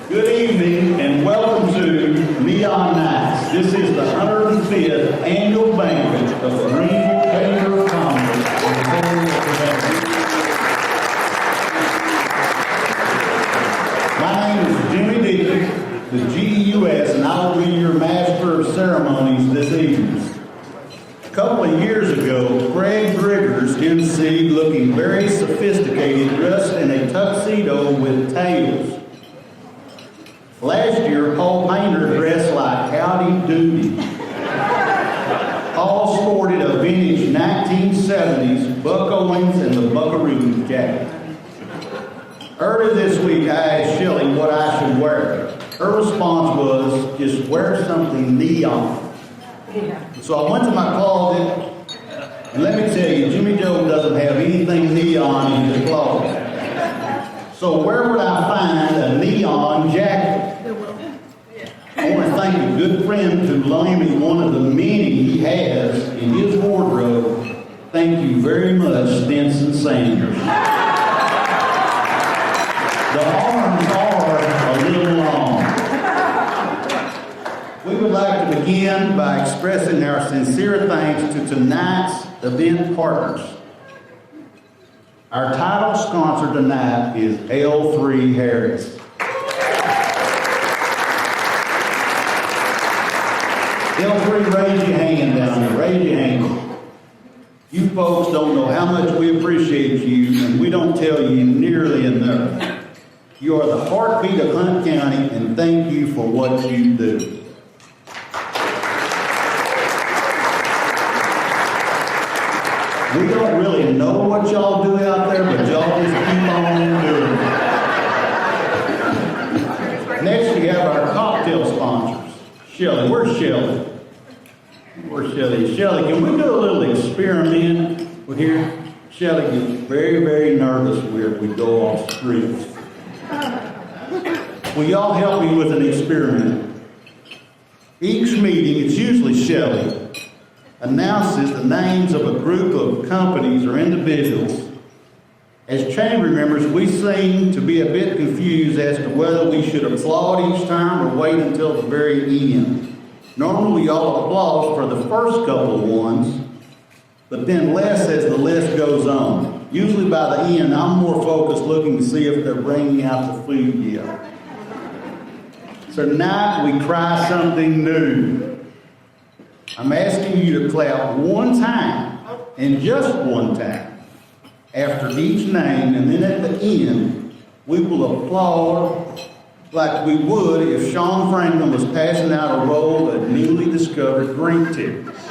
Good evening and welcome to Neon Nights. This is the 105th annual banquet of the Greenville Chamber of Commerce. My name is Jimmy Dickey, the GEUS, and I will be your Master of Ceremonies this evening. A couple of years ago, Craig Griggers emceed looking very sophisticated, dressed in a tuxedo with tails. Last year, Paul Painter dressed like Howdy Doody. Paul sported a vintage 1970s Buck Owens and the Buckaroo jacket. Earlier this week, I asked Shelley what I should wear. Her response was, just wear something neon. So I went to my closet, and let me tell you, Jimmy Joe doesn't have anything neon in his closet. So where would I find a neon jacket? I want to thank a good friend who loaned me one of the many he has in his wardrobe. Thank you very much, Stinson Sanders. The arms are a little long. We would like to begin by expressing our sincere thanks to tonight's event partners. Our title sponsor tonight is L3 Harris. L3, raise your hand down there. Raise your hand. You folks don't know how much we appreciate you, and we don't tell you nearly enough. You are the heartbeat of Hunt County, and thank you for what you do. We don't really know what y'all do out there, but y'all just keep on doing it. Next, we have our cocktail sponsors. Shelley, where's Shelley? Where's Shelley? Shelley, can we do a little experiment with here? Shelley gets very, very nervous when we go off streets. Will y'all help me with an experiment? Each meeting, it's usually Shelley, announces the names of a group of companies or individuals. As chamber members, we seem to be a bit confused as to whether we should applaud each time or wait until the very end. Normally, we all applaud for the first couple of ones, but then less as the list goes on. Usually by the end, I'm more focused looking to see if they're bringing out the food yet. So tonight, we try something new. I'm asking you to clap one time, and just one time, after each name, and then at the end, we will applaud like we would if Sean Franklin was passing out a roll of newly discovered drink tickets.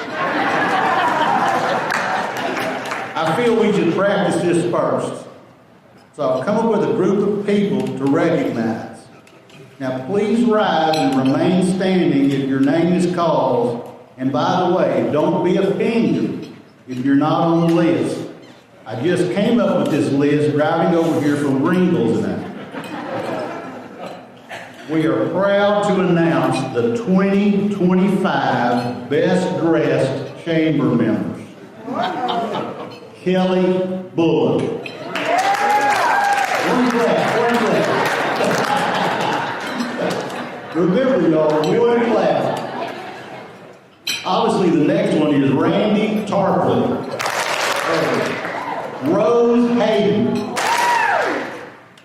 I feel we should practice this first. So I've come up with a group of people to recognize. Now please rise and remain standing if your name is called. And by the way, don't be offended if you're not on the list. I just came up with this list driving over here from Greenville tonight. We are proud to announce the 2025 Best Dressed Chamber Members. Kelly Bullock. One clap. Remember, y'all, one clap. Obviously, the next one is Randy Tarpley. Rose Hayden.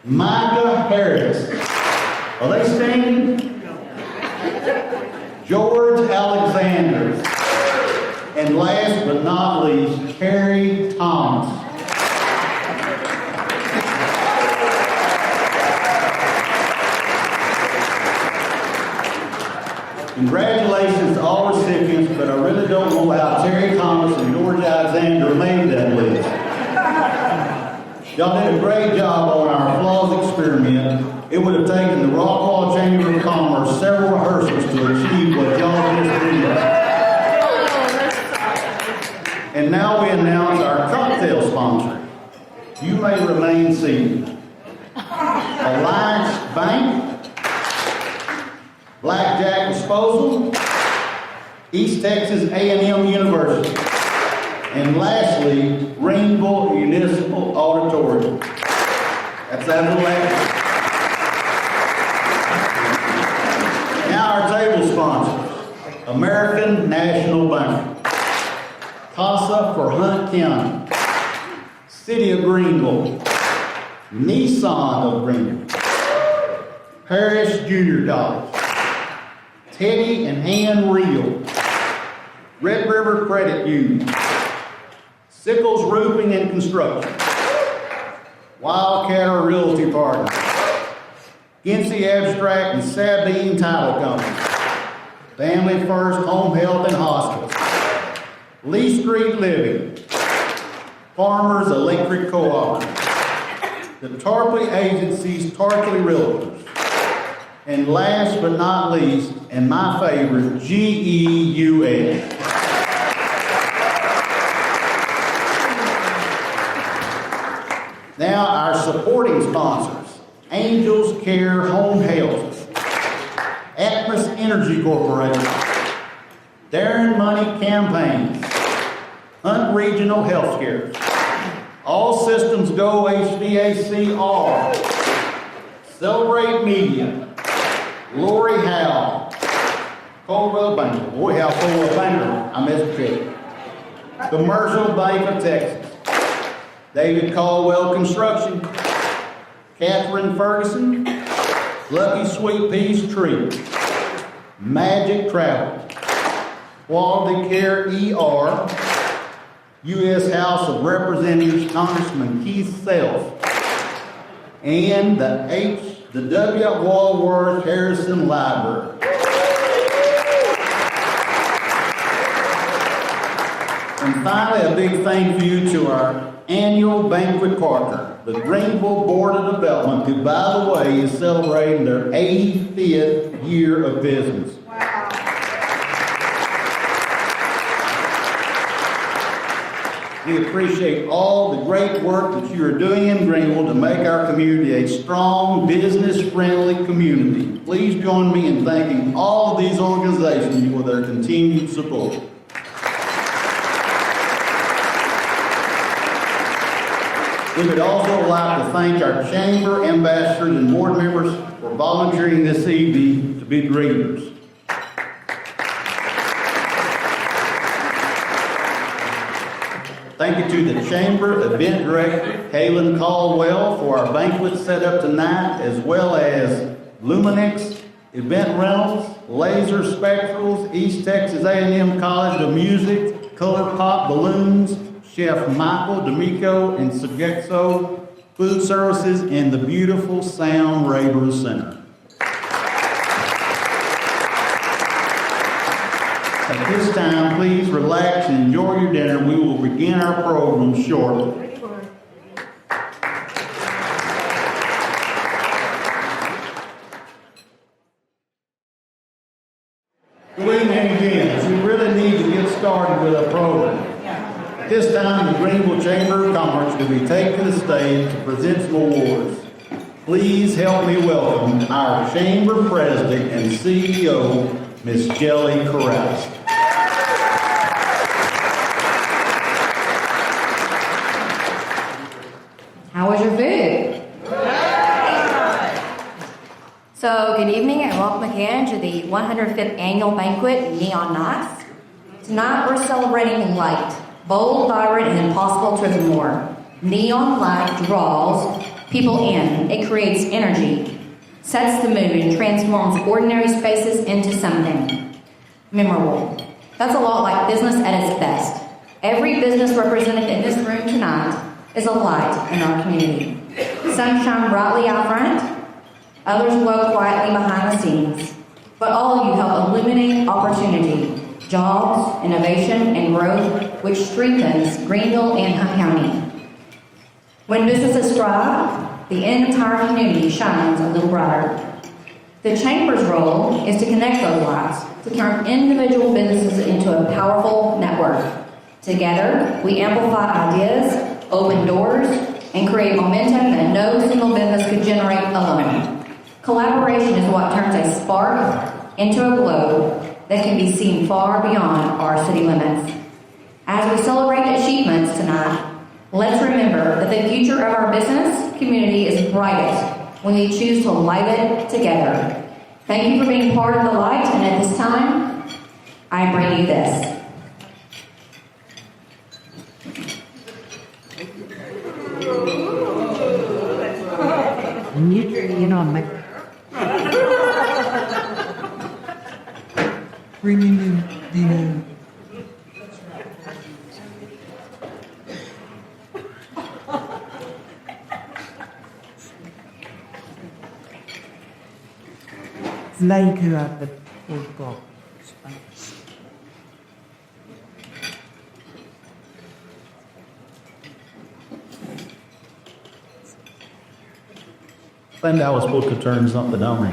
Micah Harris. Are they standing? George Alexander. And last but not least, Carrie Thomas. Congratulations to all recipients, but I really don't know how Terry Thomas and George Alexander made that list. Y'all did a great job on our applause experiment. It would have taken the Rockwall Chamber of Commerce several rehearsals to achieve what y'all just did. And now we announce our cocktail sponsor. You may remain seated. Alliance Bank, Blackjack Disposal, East Texas A&M University, and lastly, Greenville Municipal Auditorium. That's out of the last. American National Bank, CASA for Hunt County, City of Greenville, Nissan of Greenville, Harris Junior College, Teddy and Ann Reel, Red River Credit Union, Sickles Roofing and Construction, Wildcatter Realty Partners, Ginsey Abstract and Sabine Title Company, Family First Home Health and Hospice, Lee Street Living, Farmers Electric Co-operative, the Tarpley Agency's Tarpley Realtors, and last but not least, and my favorite, GEUS. Now our supporting sponsors, Angels Care Home Health, Atmos Energy Corporation, Darren Money Campaigns, Hunt Regional Healthcare, All Systems Go HVACR, Celebrate Media, Lori Howe, Coldwell Banker. Boy, how Coldwell Banker, I missed it. Commercial Bank of Texas, David Caldwell Construction, Catherine Ferguson, Lucky Sweet Peas Tree, Magic Travel, Quality Care ER, U.S. House of Representatives Congressman Keith Self, and the W. Walworth Harrison Library. And finally, a big thank you to our annual banquet partner, the Greenville Board of Development, who, by the way, is celebrating their 85th year of business. Wow. We appreciate all the great work that you are doing in Greenville to make our community a strong, business-friendly community. Please join me in thanking all of these organizations for their continued support. We would also like to thank our chamber ambassadors and board members for volunteering this evening to be greeters. Thank you to the chamber event director, Kaylin Caldwell, for our banquet set up tonight, as well as Luminix, Event Rentals, Laser Spectrals, East Texas A&M College of Music, Color Pop Balloons, Chef Michael D'Amico and Sugexo Food Services, and the beautiful Sound Raver Center. At this time, please relax and enjoy your dinner. We will begin our program shortly. Good evening again. We really need to get started with our program. At this time, the Greenville Chamber of Commerce will be taking the stage to present some awards. Please help me welcome our Chamber President and CEO, Ms. Jelly Corrales. How was your food? So, good evening and welcome again to the 105th Annual Banquet Neon Nights. Tonight we're celebrating light, bold, vibrant, and impossible to ignore. Neon light draws people in. It creates energy, sets the mood, and transforms ordinary spaces into something memorable. That's a lot like business at its best. Every business represented in this room tonight is a light in our community. Some shine brightly out front, others glow quietly behind the scenes, but all of you help illuminate opportunity, jobs, innovation, and growth, which strengthens Greenville and Hunt County. When businesses thrive, the entire community shines a little brighter. The Chamber's role is to connect those lights, to turn individual businesses into a powerful network. Together, we amplify ideas, open doors, and create momentum that no single business could generate alone. Collaboration is what turns a spark into a glow that can be seen far beyond our city limits. As we celebrate achievements tonight, let's remember that the future of our business community is brightest when we choose to light it together. Thank you for being part of the light, and at this time, I bring you this. Like the football. I think I was supposed to turn something on.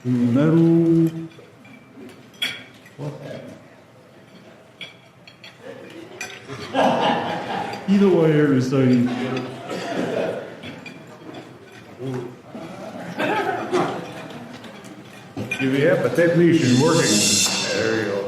No. What happened? Either way, here to say. Do we have a technician working? There you go.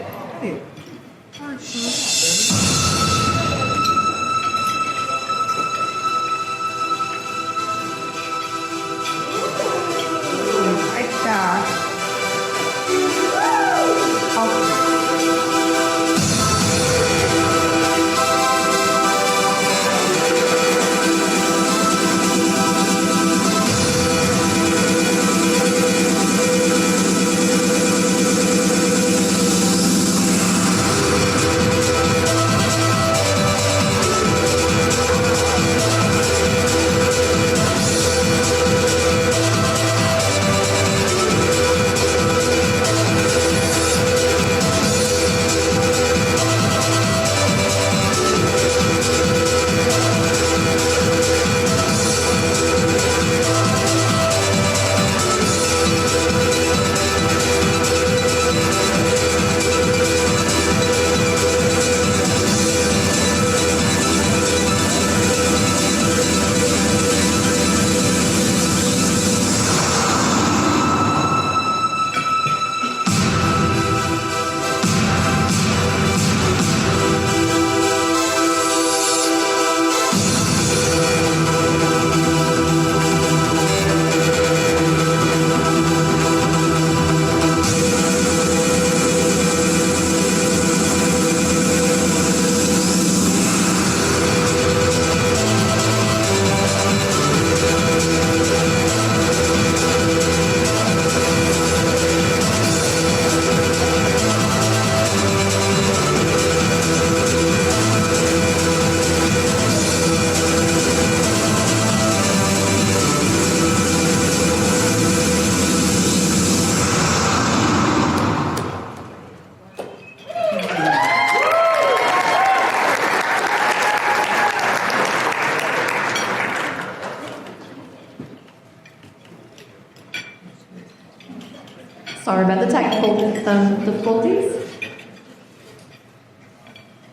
Sorry about the technical difficulties.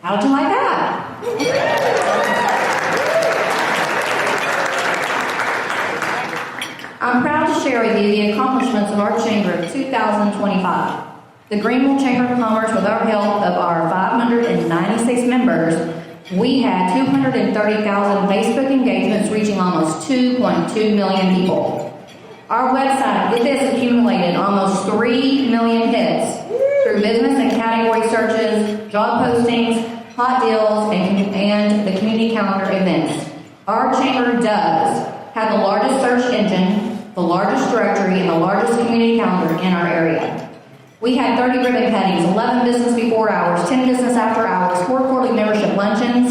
How'd you like that? I'm proud to share with you the accomplishments of our Chamber of 2025. The Greenville Chamber of Commerce, with our help of our 596 members, we had 230,000 Facebook engagements reaching almost 2.2 million people. Our website, with this, accumulated almost 3 million hits through business and category searches, job postings, hot deals, and the community calendar events. Our chamber does have the largest search engine, the largest directory, and the largest community calendar in our area. We had 30 ribbon cuttings, 11 business before hours, 10 business after hours, 4 quarterly membership luncheons,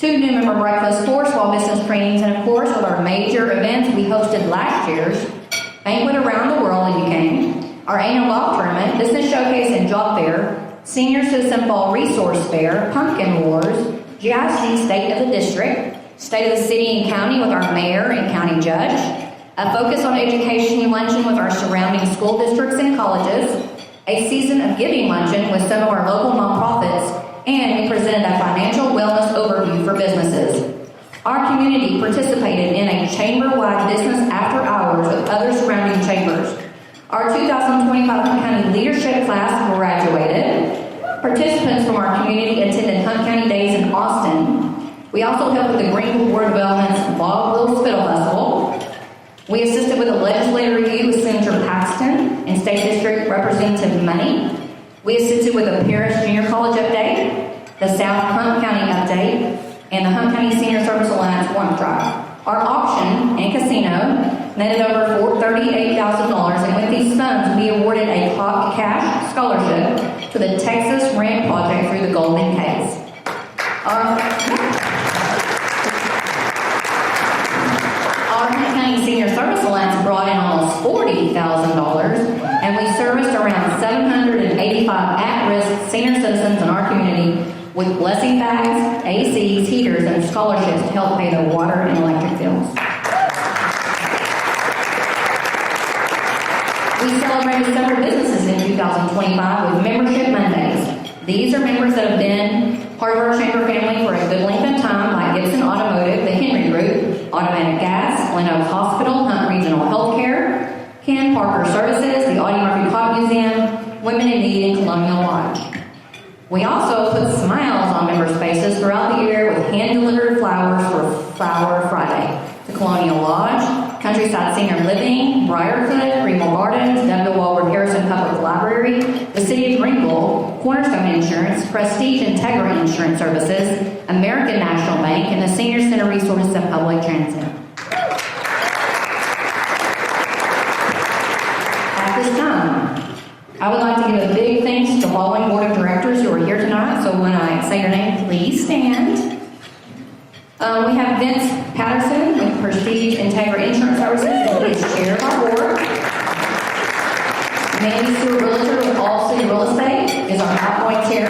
2 new member breakfasts, 4 small business trainings, and of course, with our major events, we hosted last year's Banquet Around the World, and you came, our annual golf tournament, business showcase and job fair, senior citizen fall resource fair, pumpkin wars, GIC state of the district, state of the city and county with our mayor and county judge, a focus on education luncheon with our surrounding school districts and colleges, a season of giving luncheon with some of our local nonprofits, and we presented a financial wellness overview for businesses. Our community participated in a chamber-wide business after hours with other surrounding chambers. Our 2025 Hunt County leadership class graduated. Participants from our community attended Hunt County Days in Austin. We also helped with the Greenville Board of Development's Log Little Spittle Festival. We assisted with with a legislative review with Senator Paxton and State District Representative Money. We assisted with a Parish Junior College update, the South Hunt County update, and the Hunt County Senior Service Alliance warrant drive. Our auction and casino netted over $38,000, and with these funds, we awarded a cash scholarship to the Texas Ramp Project through the Golden Case. Our Hunt County Senior Service Alliance brought in almost $40,000, and we serviced around 785 at-risk senior citizens in our community with blessing bags, ACs, heaters, and scholarships to help pay their water and electric bills. We celebrated several businesses in 2025 with Membership Mondays. These are members that have been part of our chamber family for a good length of time, like Gibson Automotive, the Henry Group, Automatic Gas, Glen Oaks Hospital, Hunt Regional Healthcare, Ken Parker Services, the Audie Murphy Cop Museum, Women in Need, and Colonial Lodge. We also put smiles on members' faces throughout the year with hand-delivered flowers for Flower Friday. The Colonial Lodge, Countryside Senior Living, Briarcliff, Greenville Gardens, W. Walworth Harrison Public Library, the City of Greenville, Cornerstone Insurance, Prestige Integra Insurance Services, American National Bank, and the Senior Center Resources and Public Transit. At this time, I would like to give a big thanks to the following board of directors who are here tonight. So when I say your name, please stand. We have Vince Patterson with Prestige Integra Insurance Services, who is chair of our board. Mandy Stewart Realtor with All City Real Estate is our outgoing chair.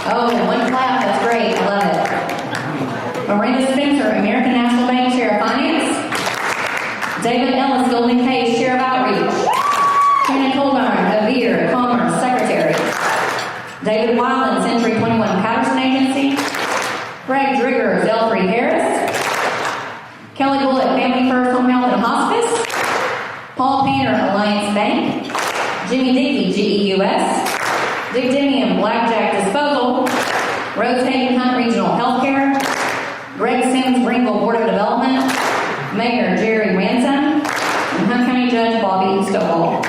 Oh, one clap, that's great, I love it. Miranda Spencer, American National Bank Chair of Finance. David Ellis, Golden Case Chair of Outreach. Shannon Colburn, Avere, Commerce Secretary. David Wyland, Century 21 Patterson Agency. Greg Drigger, Zelfrey Harris. Kelly Bullock, Family First Home Health and Hospice. Paul Painter, Alliance Bank. Jimmy Dickey, GEUS. Dick Demian, Blackjack Disposal. Rotating Hunt Regional Healthcare. Greg Sims, Greenville Board of Development. Mayor Jerry Ransom. And Hunt County Judge Bobby Stovall.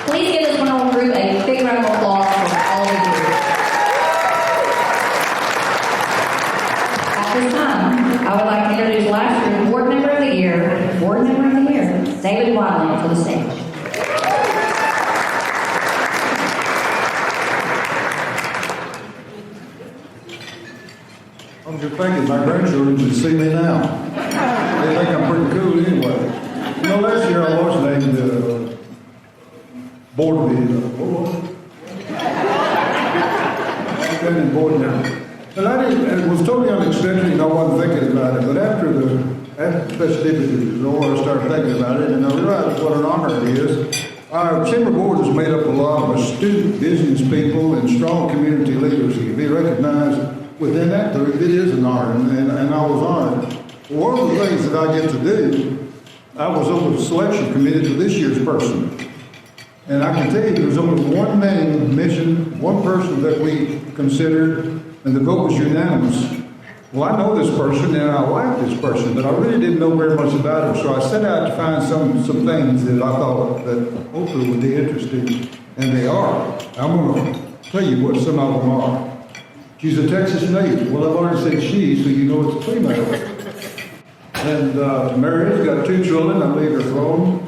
Please give this wonderful group a big round of applause for all of you. At this time, I would like to introduce last year's Board Member of the Year, David Wyland, to the stage. I'm just thinking my grandchildren should see me now. They think I'm pretty cool anyway. You know, last year I was named board member. What was it? Board member. And I didn't, it was totally unexpected, I wasn't thinking about it, but after the festivities was over, I started thinking about it, and I realized what an honor it is. Our chamber board is made up of a lot of astute business people and strong community leaders. To be recognized within that group, it is an honor, and I was honored. One of the things that I get to do, I was on the selection committee for this year's person. And I can tell you there was only one name mentioned, one person that we considered, and the vote was unanimous. Well, I know this person and I like this person, but I really didn't know very much about her. So I set out to find some things that I thought that hopefully would be interesting, and they are. I'm going to tell you what some of them are. She's a Texas native. Well, I've already said she, so you know it's a female. And married, got 2 children. I leave her throne.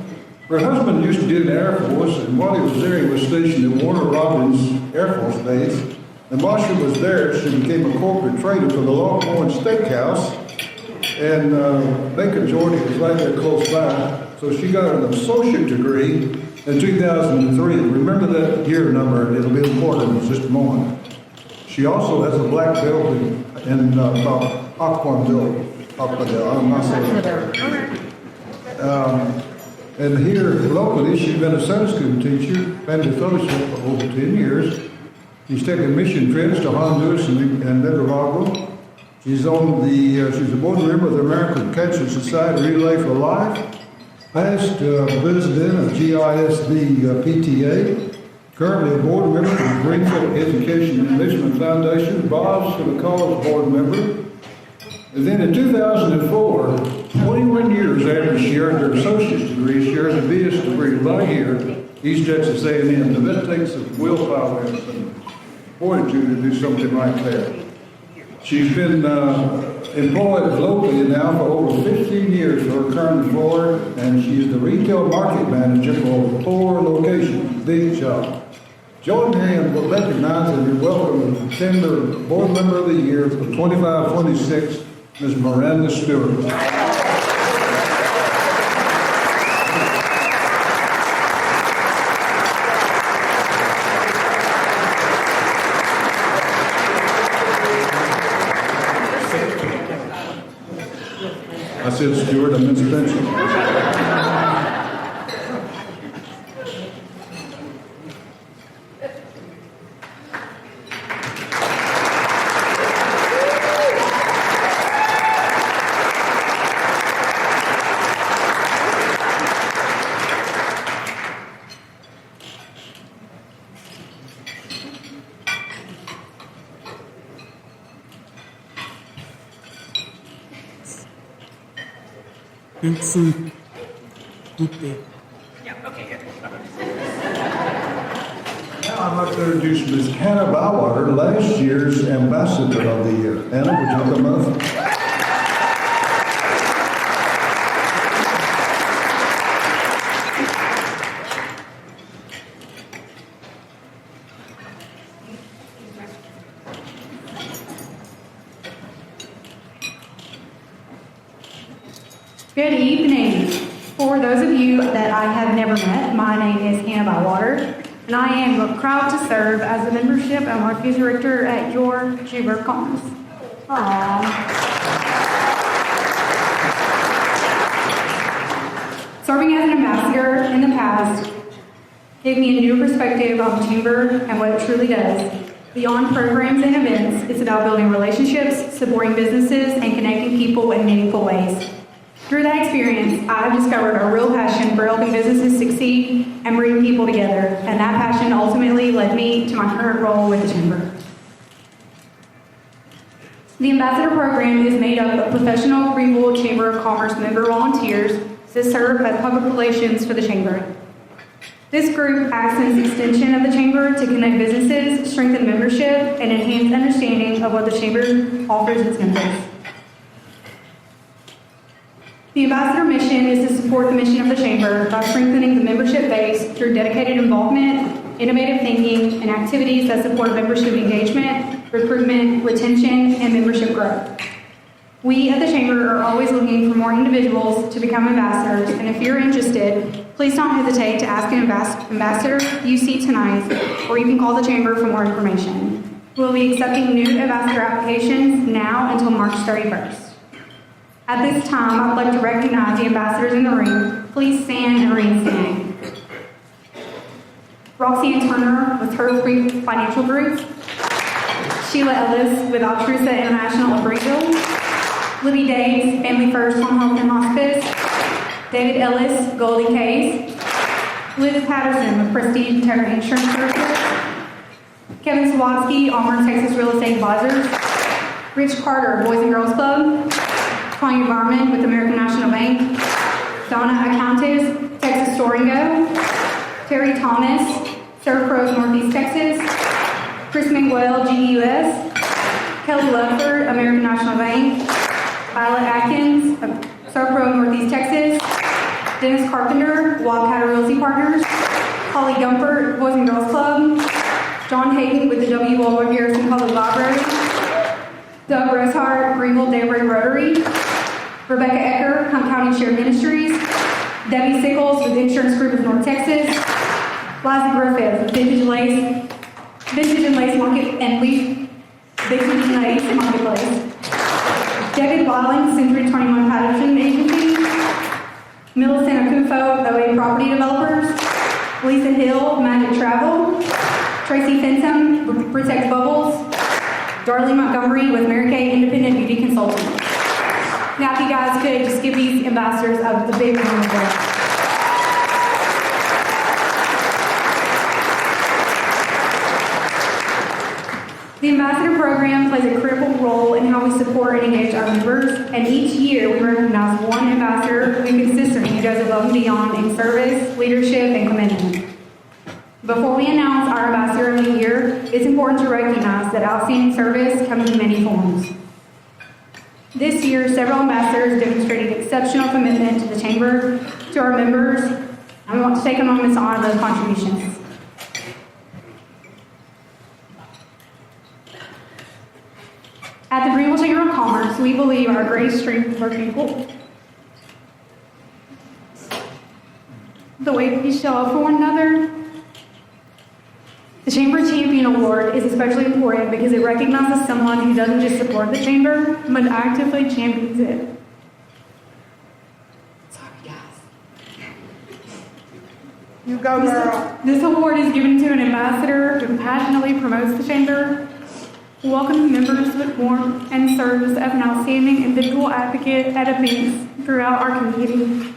Her husband used to be in the Air Force, and while he was there, he was stationed at Warner Robins Air Force Base. And while she was there, she became a corporate trader for the Longhorn Steakhouse, and Macon, Georgia was right there close by. So she got an associate degree in 2003. Remember that year number, it'll be important in just a moment. She also has a black belt in Aquaville. I'm not saying that. And here locally, she's been a Sunday school teacher, family fellowship for over 10 years. She's taken mission trips to Honduras and Nicaragua. She's on she's a board member of the American Cancer Society Relay for Life, past president of GISD PTA, currently a board member of the Greenville Education Enrichment Foundation, Bob's for the Cause board member. And then in 2004, 21 years years after she earned her associate's degree, she earned a BS degree right here at East Texas A&M. Now that takes some willpower and some fortitude to do something right there. She's been employed locally now for over 15 years for her current employer, and she is the retail market manager for 4 locations. Big job. Join me in recognizing and welcome the Chamber Board Member of the Year for 25-26, Ms. Miranda Stewart. I said Stewart, I meant Spencer. Now I'd like to introduce Ms. Hannah Bywater, last year's Ambassador of the Year. Hannah, would you come up? Good evening. For those of you that I have never met, my name is Hannah Bywater, and I am proud to serve as the membership and marketing director at your Chamber of Commerce. Aww. Serving as an ambassador in the past gave me a new perspective on the Chamber and what it truly does. Beyond programs and events, it's about building relationships, supporting businesses, and connecting people in meaningful ways. Through that experience, I've discovered a real passion for helping businesses succeed and bring people together, and that passion ultimately led me to my current role with the Chamber. The Ambassador Program is made up of professional Greenville Chamber of Commerce member volunteers that serve as public relations for the Chamber. This group acts as an extension of the Chamber to connect businesses, strengthen membership, and enhance understanding of what the Chamber offers its members. The Ambassador mission is to support the mission of the Chamber by strengthening the membership base through dedicated involvement, innovative thinking, and activities that support membership engagement, recruitment, retention, and membership growth. We at the Chamber are always looking for more individuals to become ambassadors, and if you're interested, please don't hesitate to ask an ambassador you see tonight, or you can call the Chamber for more information. We'll be accepting new ambassador applications now until March 31st. At this time, I would like to recognize the ambassadors in the room. Please stand and remain standing. Roxanne Turner with Turtle Creek Financial Group. Sheila Ellis with Altrusa International of Greenville. Libby Days, Family First Home Health and Hospice. David Ellis, Goldie Case. Liz Patterson with Prestige Integrity Insurance Services. Kevin Sawatsky, Auburn, Texas Real Estate Advisors. Rich Carter, Boys and Girls Club. Tanya Garman with American National Bank. Donna Acantes, Texas Store and Go. Terry Thomas, Servpros Northeast Texas. Chris Miguel, GEUS. Kelly Ludford, American National Bank. Violet Atkins, Servpro Northeast Texas. Dennis Carpenter, Wildcat Realty Partners. Holly Gumpert, Boys and Girls Club. John Hayden with the W. Waldo Garrison Public Library. Doug Reshart, Greenville Daybreak Rotary. Rebecca Ecker, Hunt County Shared Ministries. Debbie Sickles with the Insurance Group of North Texas. Liza Griffith with Vintage and Lace Market and Leaf Vintage and Lace Marketplace. David Wyland, Century 21 Patterson Agency. Millicent Akufo, OA Property Developers. Lisa Hill, Magic Travel. Tracy Fenton, Protect Bubbles. Darlene Montgomery with Mary Kay Independent Beauty Consulting. Now, if you guys could just give these ambassadors a big round of applause. The The ambassador program plays a critical role in how we support and engage our members, and each year we recognize one ambassador who consistently goes above and beyond in service, leadership, and commitment. Before we announce our ambassador of the year, it's important to recognize that outstanding service comes in many forms. This year, several ambassadors demonstrated exceptional commitment to the Chamber, to our members. I want to take a moment to honor those contributions. At the Greenville Chamber of Commerce, we believe our greatest strength is our people. The way we show up for one another. The Chamber Champion Award is especially important because it recognizes someone who doesn't just support the Chamber, but actively champions it. Sorry, guys. You go, girl. This award is given to an ambassador who passionately promotes the Chamber, welcomes members with warmth, and serves as an outstanding individual advocate at events throughout our community.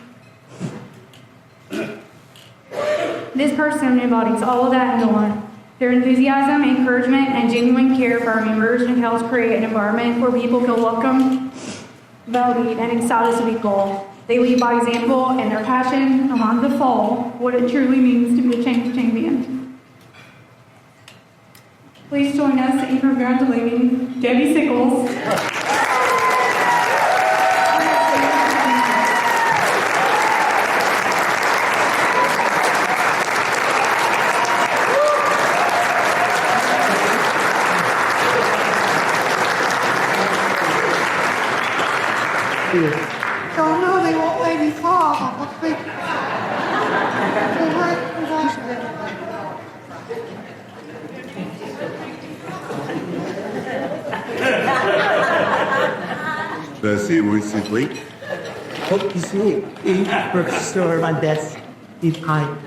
This person embodies all of that and more. Their enthusiasm, encouragement, and genuine care for our members helps create an environment where people feel welcome, valued, and excited to be called. They lead by example, and their passion reminds the fall what it truly means to be a Chamber champion. Please join us in congratulating Debbie Sickles. Oh no, they won't let me talk. Merci, oui, s'il vous plaît. Hope you see it. Restore my best. Be kind.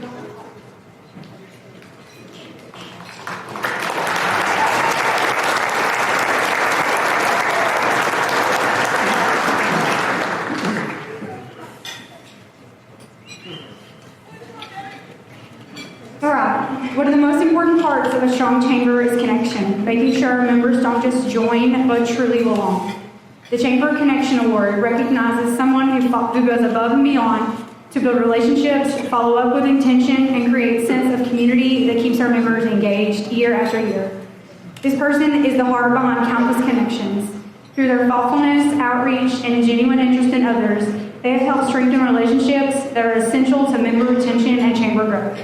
One of the most important parts of a strong chamber is connection, making sure our members don't just join, but truly belong. The Chamber Connection Award recognizes someone who goes above and beyond to build relationships, follow up with intention, and create a sense of community that keeps our members engaged year after year. This person is the heart behind countless connections. Through their thoughtfulness, outreach, and genuine interest in others, they have helped strengthen relationships that are essential to member retention and chamber growth.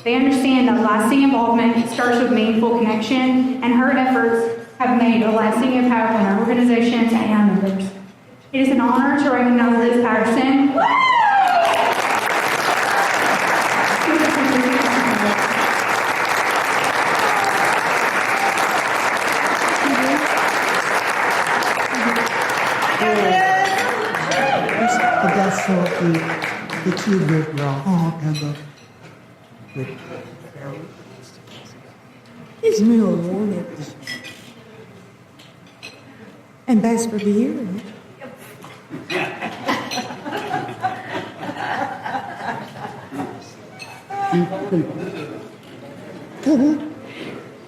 They understand that lasting involvement starts with meaningful connection, and her efforts have made a lasting impact on our organizations and our members. It is an honor to recognize Liz Patterson. That's so the two good wrong. Oh, Pamela. He's new awarded. And that's for the year.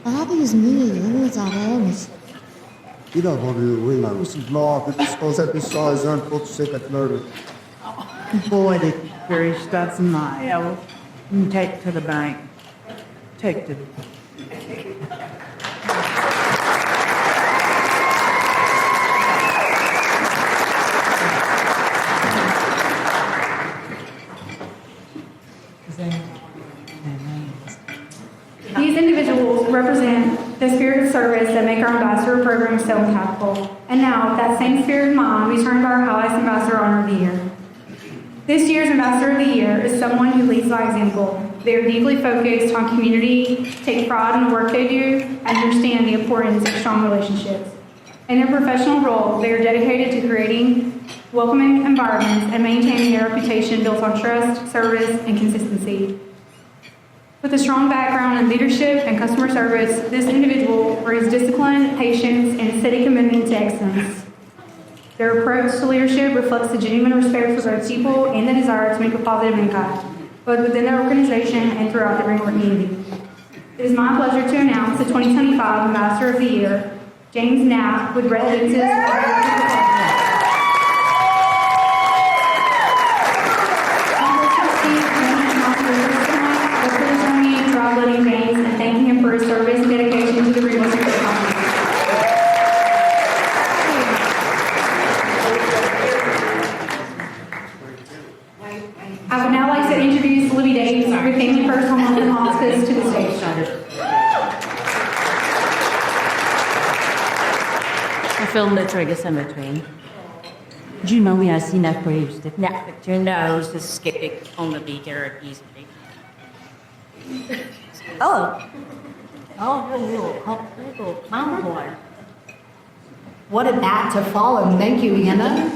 Bobby's me, who's our honest. Il a vendu, oui, mais aussi blanc, que tu penses à tout ça, ils ont pour tous ces quatre-heures. Boy, the Gary Stetson, I will take to the bank. Take to These individuals represent the spirit of service that make our ambassador program so impactful. And now, with that same spirit in mind, we turn to our highest ambassador honor of the year. This year's ambassador of the year is someone who leads by example. They are deeply focused on community, take pride in the work they do, and understand the importance of strong relationships. In their professional role, they are dedicated to creating welcoming environments and maintaining their reputation built on trust, service, and consistency. With a strong background in leadership and customer service, this individual brings discipline, patience, and a steady commitment to excellence. Their approach to leadership reflects the genuine respect for their people and the desire to make a positive impact, both within their organization and throughout the Greenville community. It is my pleasure to announce the 2025 Ambassador of the Year, James Knapp, with residences. James and thanking him for his service and dedication to the Greenville Street Company. I would now like to introduce Libby Davis, with Family First Home Health and Hospice, to the stage. I film the trigger symmetry. Do you know me? I see that praise. The picture nose, the skipping on the beaker easily. Oh, little mouth boy. What a bat to follow. Thank you, Anna.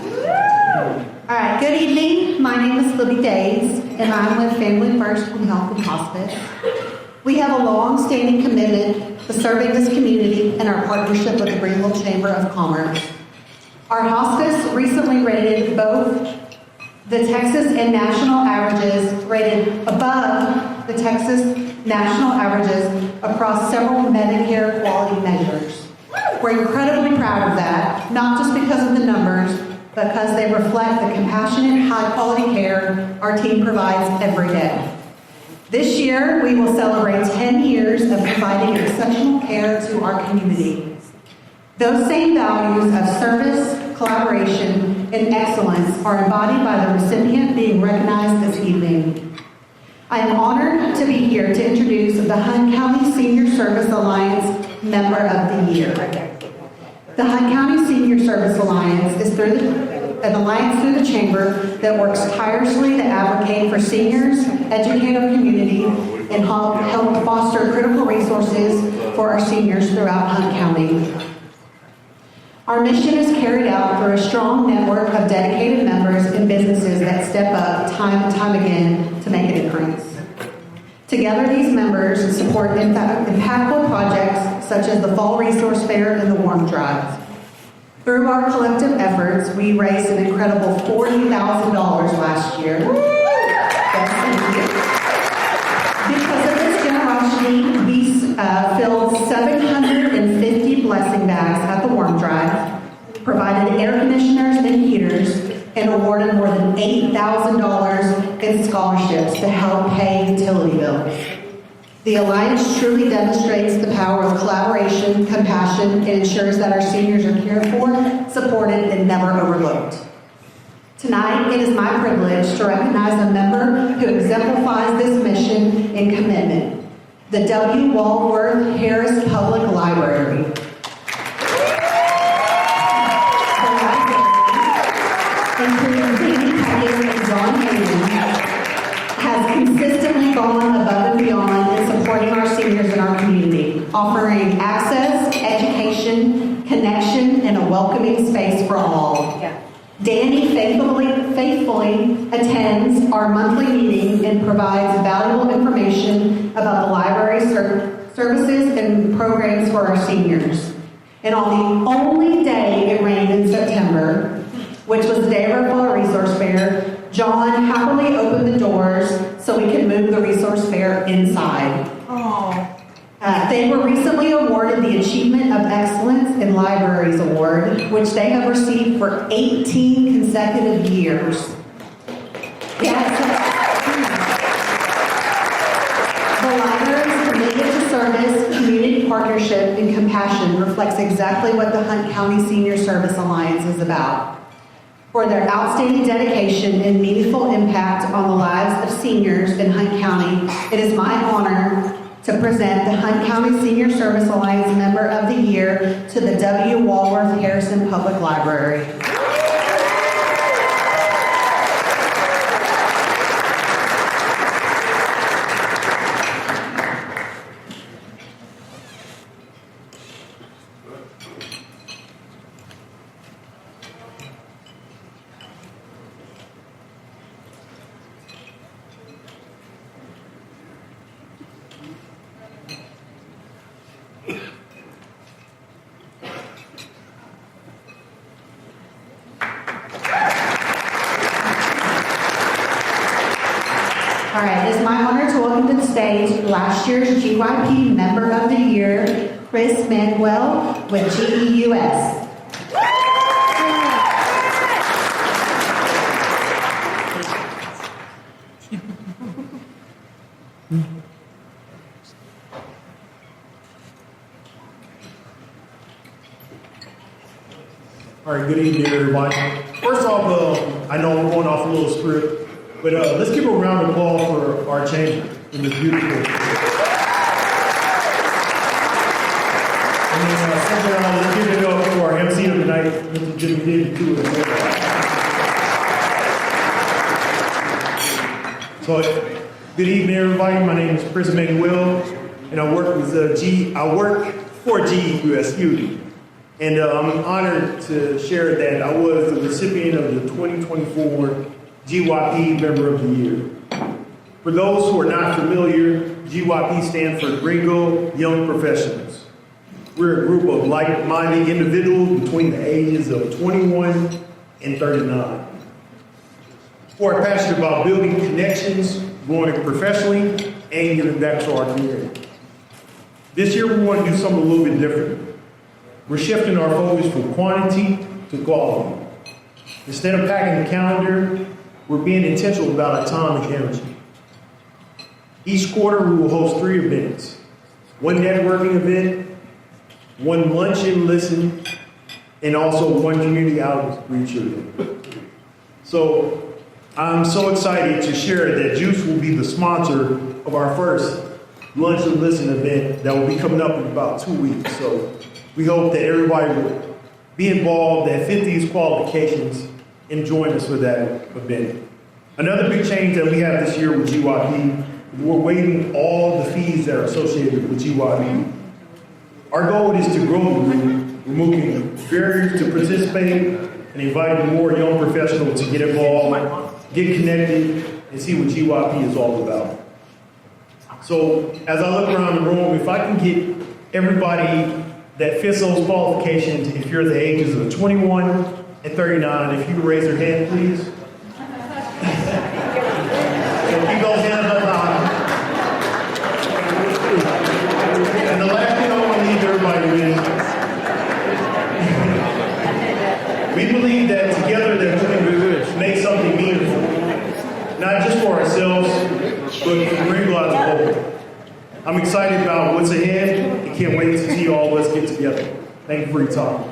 All right, good evening. My name is Libby Days, and I'm with Family First Home Health and Hospice. We have a long-standing commitment to serving this community and our partnership with the Greenville Chamber of Commerce. Our hospice recently rated both the Texas and national averages, rated above the Texas national averages across several Medicare quality measures. We're incredibly proud of that, not just because of the numbers, but because they reflect the compassionate, high-quality care our team provides every day. This year, we will celebrate 10 years of providing exceptional care to our community. Those same values of service, collaboration, and excellence are embodied by the recipient being recognized this evening. I am honored to be here to introduce the Hunt County Senior Service Alliance Member of the Year. The Hunt County Senior Service Alliance is an alliance through the Chamber that works tirelessly to advocate for seniors, educate our community, and help foster critical resources for our seniors throughout Hunt County. Our mission is carried out through a strong network of dedicated members and businesses that step up time and time again to make a difference. Together, these members support impactful projects such as the Fall Resource Fair and the Warm Drive. Through our collective efforts, we raised an incredible $40,000 last year. Yes, thank you. Because of this generosity, we filled 750 blessing bags at the Warm Drive, provided air conditioners and heaters, and awarded more than $8,000 in scholarships to help pay utility bills. The Alliance truly demonstrates the power of collaboration, compassion, and ensures that our seniors are cared for, supported, and never overlooked. Tonight, it is my privilege to recognize a member who exemplifies this mission and commitment, the W. Walworth Harris Public Library. Including Danny Pettis and John Hayden, has consistently gone above and beyond in supporting our seniors in our community, offering access, education, connection, and a welcoming space for all. Danny faithfully attends our monthly meeting and provides valuable information about the library's services and programs for our seniors. And on the only day it rained in September, which was the day of our Fall Resource Fair, John happily opened the doors so we could move the resource fair inside. They were recently awarded the Achievement of Excellence in Libraries Award, which they have received for 18 consecutive years. Yes. The library's commitment to service, community partnership, and compassion reflects exactly what the Hunt County Senior Service Alliance is about. For their outstanding dedication and meaningful impact on the lives of seniors in Hunt County, it is my honor to present the Hunt County Senior Service Alliance Member of the Year to the W. Walworth Harrison Public Library. All right, it is my honor to welcome welcome to the stage last year's GYP Member of the Year, Chris Manuel with GEUS. All right, good evening, everybody. First off, I know I'm going off a little script, but let's give a round of applause for our chamber in this beautiful. And then let's give it up to our MC of the night, Mr. Jimmy David, too. So, good evening, everybody. My name is Chris Manuel, and I work with I work for GEUSU. And I'm honored to share that I was the recipient of the 2024 GYP Member of the Year. For those who are not familiar, GYP stands for Greenville Young Professionals. We're a group of like-minded individuals between the ages of 21 and 39 who are passionate about building connections, growing professionally, and giving back to our community. This year, we want to do something a little bit different. We're shifting our focus from quantity to quality. Instead of packing the calendar, we're being intentional about our time and energy. Each quarter, we will host 3 events. One networking event, one lunch and listen, and also one community outreach event. So I'm so excited to share that Juice will be the sponsor of our first lunch and listen event that will be coming up in about 2 weeks. So we hope that everybody will be involved, that fit these qualifications, and join us for that event. Another big change that we have this year with GYP, we're waiving all the fees that are associated with GYP. Our goal is to grow the group, removing barriers to participate, and inviting more young professionals to get involved, get connected, and see what GYP is all about. So as I look around the room, if I can get everybody that fits those qualifications, if you're the ages of 21 and 39, if you raise your hand, please. So keep those hands up high. And the last thing I want to leave everybody with, we believe that together that we can make something meaningful, not just for ourselves, but for Greenville as a whole. I'm excited about what's ahead and can't wait to see all of us get together. Thank you for your time.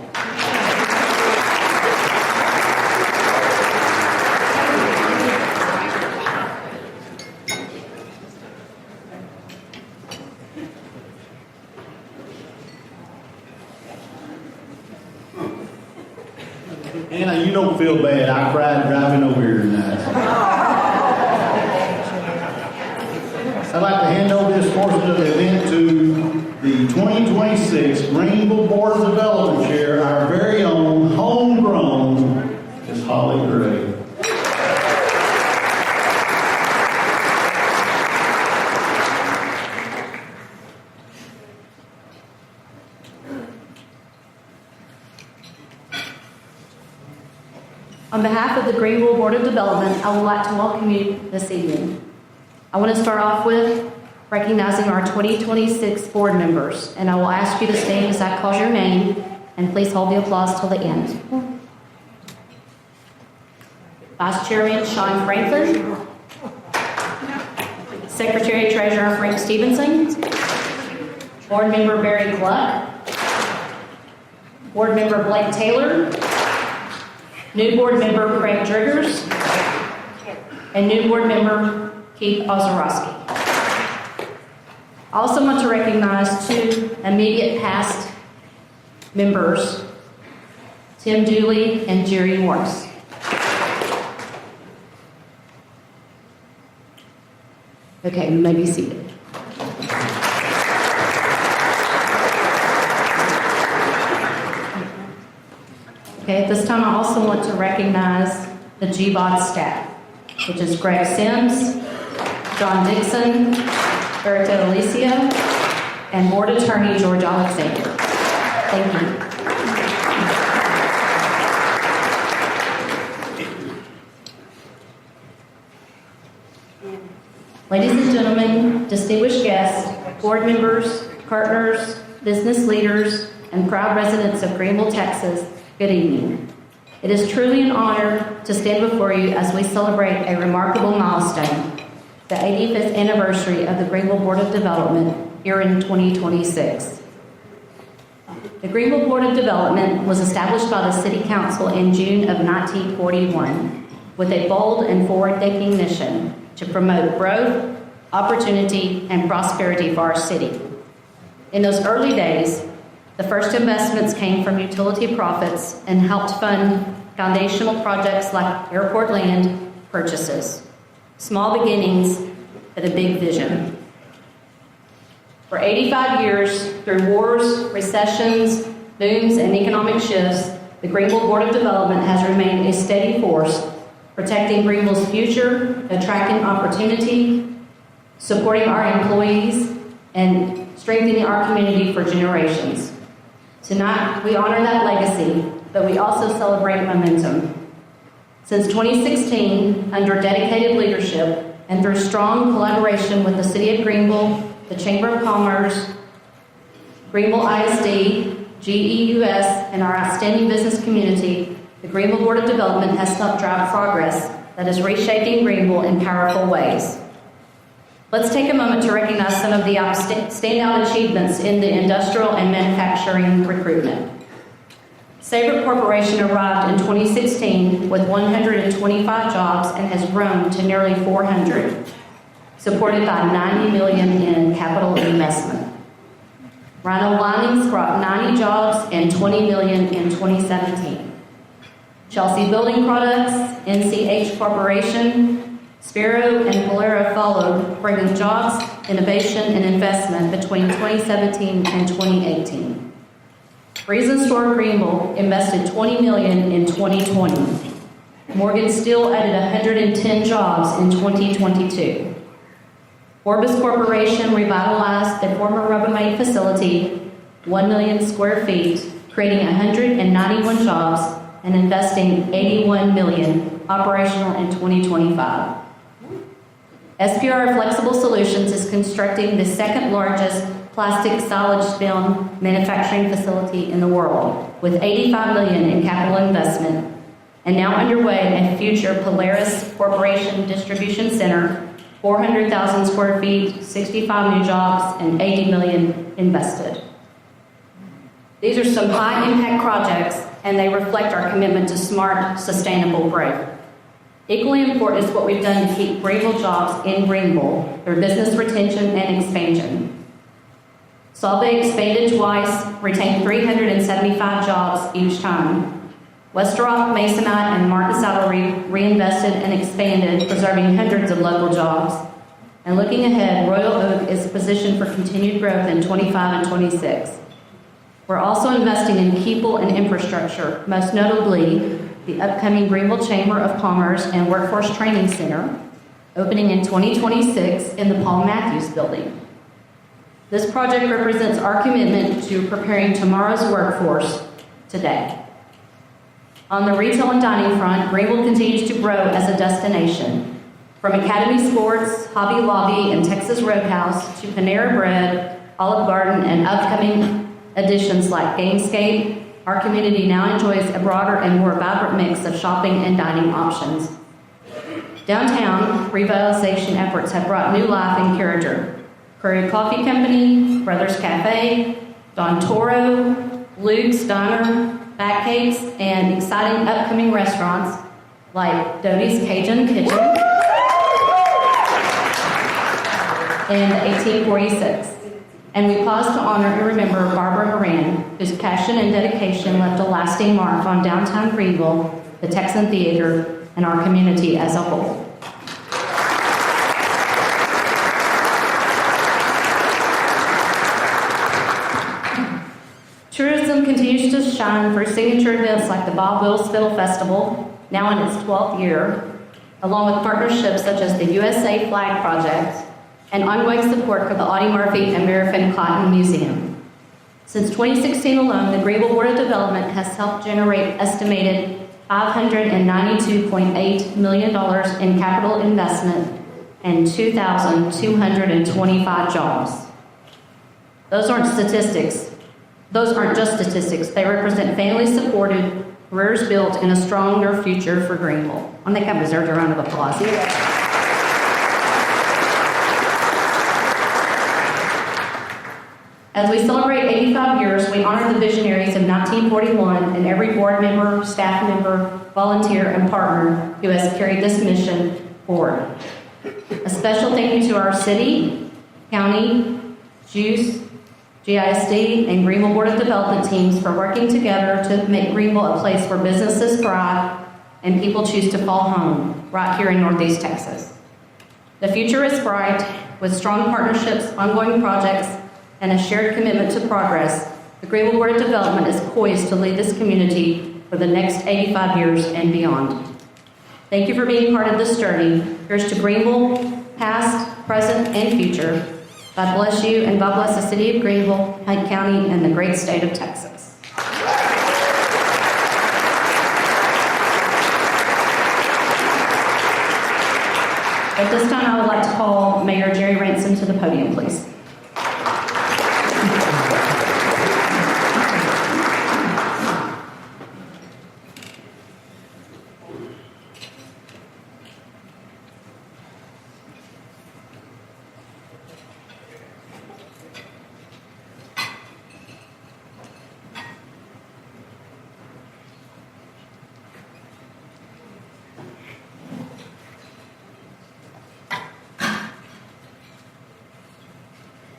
Anna, you don't feel bad. I cried driving over here tonight. I'd like to hand over this portion of the event to the 2026 Greenville Board of Development Chair, our very own homegrown, Ms. Holly Gray. On behalf of the Greenville Board of Development, I would like to welcome you this evening. I want to start off with recognizing our 2026 board members, and I will ask you to stand as I call your name, and please hold the applause till the end. Vice Chairman Sean Franklin, Secretary Treasurer Frank Stevenson, Board Member Barry Gluck, Board Member Blake Taylor, new Board Member Craig Driggers, and new Board Member Keith Ozorowski. I also want to recognize 2 immediate past members, Tim Dooley and Jerry Morris. Okay, you may be seated. Okay, at this time I also want to recognize the GBOD staff, which is Greg Sims, John Dixon, Berta Alicia, and Board Attorney George Alexander. Thank you. Ladies and gentlemen, distinguished guests, board members, partners, business leaders, and proud residents of Greenville, Texas, good evening. It is truly an honor to stand before you as we celebrate a remarkable milestone, the 85th anniversary of the Greenville Board of Development here in 2026. The Greenville Board of Development was established by the City Council in June of 1941 with a bold and forward-thinking mission to promote growth, opportunity, and prosperity for our city. In those early days, the first investments came from utility profits and helped fund foundational projects like airport land purchases. Small beginnings with a big vision. For 85 years, through wars, recessions, booms, and economic shifts, the Greenville Board of Development has remained a steady force, protecting Greenville's future, attracting opportunity, supporting our employees, and strengthening our community for generations. Tonight, we honor that legacy, but we also celebrate momentum. Since 2016, under dedicated leadership and through strong collaboration with the City of Greenville, the Chamber of Commerce, Greenville ISD, GEUS, and our outstanding business community, the Greenville Board of Development has helped drive progress that is reshaping Greenville in powerful ways. Let's take a moment to recognize some of the standout achievements in the industrial and manufacturing recruitment. Sabre Corporation arrived in 2016 with 125 jobs and has grown to nearly 400, supported by $90 million in capital investment. Rhino Linings brought 90 jobs and $20 million in 2017. Chelsea Building Products, NCH Corporation, Spiro, and Polaro followed, bringing jobs, innovation, and investment between 2017 and 2018. Reason Store Greenville invested $20 million in 2020. Morgan Steel added 110 jobs in 2022. Orbis Corporation revitalized a former Rubbermaid facility, 1 million square feet, creating 191 jobs and investing $81 million, operational in 2025. SPR Flexible Solutions is constructing the second largest plastic solid film manufacturing facility in the world, with $85 million in capital investment, and now underway a future Polaris Corporation Distribution Center, 400,000 square feet, 65 new jobs, and $80 million invested. These are some high-impact projects, and they reflect our commitment to smart, sustainable growth. Equally important is what we've done to keep Greenville jobs in Greenville through business retention and expansion. Solvay expanded twice, retained 375 jobs each time. Westrock, Masonite, and Martin Saddle reinvested and expanded, preserving hundreds of local jobs. And looking ahead, Royal Oak is positioned for continued growth in 25 and 26. We're also investing in people and infrastructure, most notably the upcoming Greenville Chamber of Commerce and Workforce Training Center, opening in 2026 in the Paul Matthews Building. This project represents our commitment to preparing tomorrow's workforce today. On the retail and dining front, Greenville continues to grow as a destination. From Academy Sports, Hobby Lobby, and Texas Roadhouse to Panera Bread, Olive Garden, and upcoming additions like Gamescape, our community now enjoys a broader and more vibrant mix of shopping and dining options. Downtown, revitalization efforts have brought new life and character. Curry Coffee Company, Brothers Cafe, Don Toro, Luke's Diner, Backcakes, and exciting upcoming restaurants like Doty's Cajun Kitchen and 1846. And we pause to honor and remember Barbara Moran, whose passion and dedication left a lasting mark on downtown Greenville, the Texan Theater, and our community as a whole. Tourism continues to shine through signature events like the Bob Wills Fiddle Festival, now in its 12th year, along with partnerships such as the USA Flag Project, and ongoing support for the Audie Murphy and Marifin Cotton Museum. Since 2016 alone, the Greenville Board of Development has helped generate estimated $592.8 million in capital investment and 2,225 jobs. Those aren't statistics. Those aren't just statistics. They represent family-supported, careers built, and a stronger future for Greenville. I think I deserved a round of applause. As we celebrate 85 years, we honor the visionaries of 1941 and every board member, staff member, volunteer, and partner who has carried this mission forward. A special thank you to our city, county, JUICE, GISD, and Greenville Board of Development teams for working together to make Greenville a place where businesses thrive and people choose to call home, right here in Northeast Texas. The future is bright. With strong partnerships, ongoing projects, and a shared commitment to progress, the Greenville Board of Development is poised to lead this community for the next 85 years and beyond. Thank you for being part of this journey. Here's to Greenville, past, present, and future. God bless you, and God bless the city of Greenville, Hyde County, and the great state of Texas. At this time, I would like to call Mayor Jerry Ransom to the podium, please.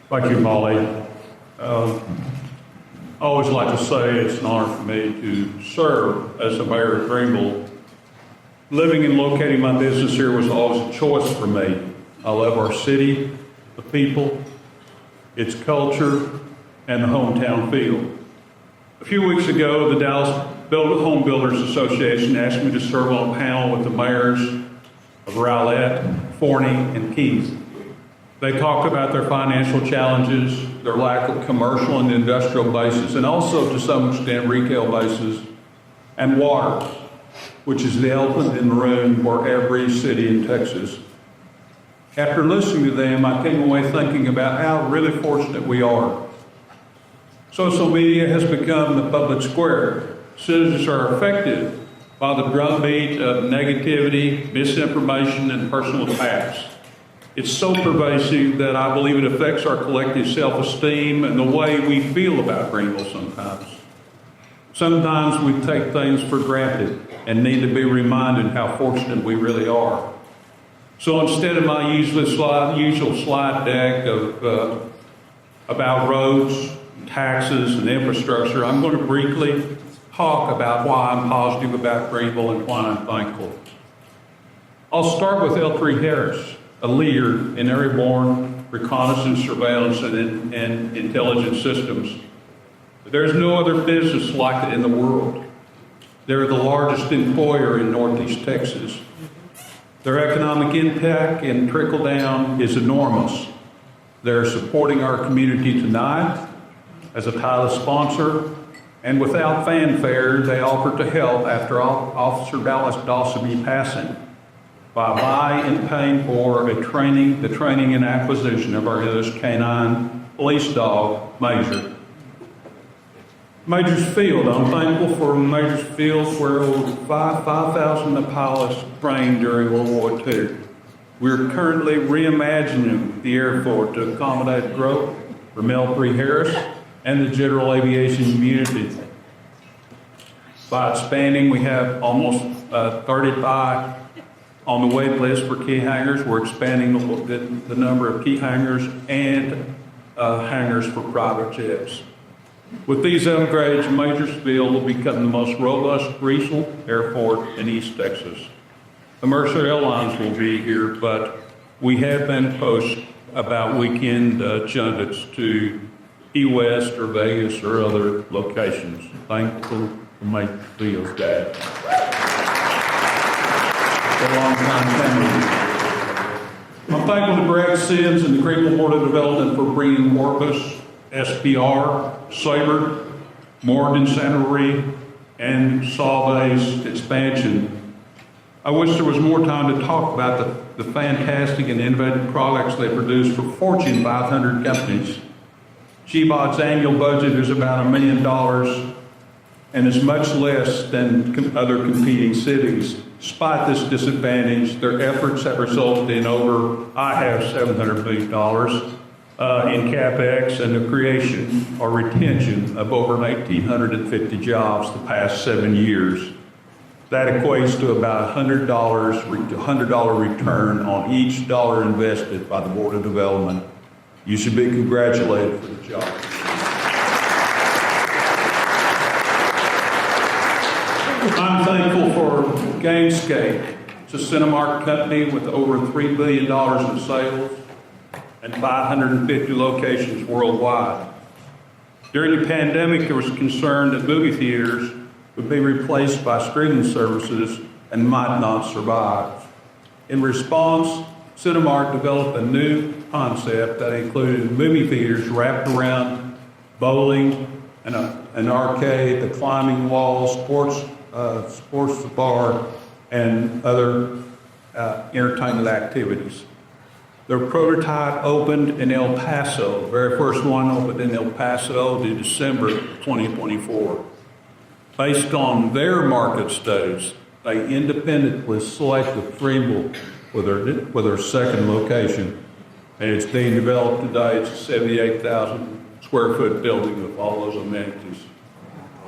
Thank you, Molly. I always like to say it's an honor for me to serve as the mayor of Greenville. Living and locating my business here was always a choice for me. I love our city, the people, its culture, and the hometown feel. A few weeks ago, the Dallas Home Builders Association asked me to serve on a panel with the mayors of Rowlett, Forney, and Keith. They talked about their financial challenges, their lack of commercial and industrial bases, and also to some extent retail bases, and water, which is the elephant in the room for every city in Texas. After listening to them, I came away thinking about how really fortunate we are. Social media has become the public square. Citizens are affected by the drumbeat of negativity, misinformation, and personal attacks. It's so pervasive that I believe it affects our collective self-esteem and the way we feel about Greenville sometimes. Sometimes we take things for granted and need to be reminded how fortunate we really are. So instead of my usual slide deck of about roads, taxes, and infrastructure, I'm going to briefly talk about why I'm positive about Greenville and why I'm thankful. I'll start with L3 Harris, a leader in airborne reconnaissance, surveillance, and intelligence systems. There's no other business like it in the world. They're the largest employer in Northeast Texas. Their economic impact and trickle-down is enormous. They're supporting our community tonight as a title sponsor, and without fanfare, they offer to help after Officer Dallas Dawson passing by buying and paying for the training and acquisition of our newest canine police dog, Major. Major's Field, I'm thankful for Major's Field where over 5,000 pilots trained during World War II. We're currently reimagining the airport to accommodate growth for L3 Harris and the general aviation community. By expanding, we have almost 35 on the wait list for key hangars. We're expanding the number of key hangars and hangars for private jets. With these upgrades, Major's Field will become the most robust regional airport in East Texas. Commercial airlines will be here, but we have been approached about weekend junkets to Key West or Vegas or other locations. Thankful for Major's Field's dad. A long time coming. I'm thankful to Greg Sims and the Greenville Board of Development for bringing Warpus, SPR, Sabre, Morgan, Santa Marie, and Solvay's expansion I wish there was more time to talk about the fantastic and innovative products they produce for Fortune 500 companies. GBOD's annual budget is about $1 million and is much less than other competing cities. Despite this disadvantage, their efforts have resulted in $700 million in CapEx and the creation or retention of over 1,850 jobs the past 7 years. That equates to about $100 return on each dollar invested by the Board of Development. You should be congratulated for the job. I'm thankful for Gamescape. It's a Cinemark company with over $3 billion in sales and 550 locations worldwide. During the pandemic, there was concern that movie theaters would be replaced by streaming services and might not survive. In response, Cinemark developed a new concept that included movie theaters wrapped around bowling, an arcade, the climbing wall, sports bar, and other entertainment activities. Their prototype opened in El Paso. The very first one opened in El Paso in December 2024. Based on their market studies, they independently selected Greenville with their second location, and it's being developed today. It's a 78,000 square foot building with all those amenities.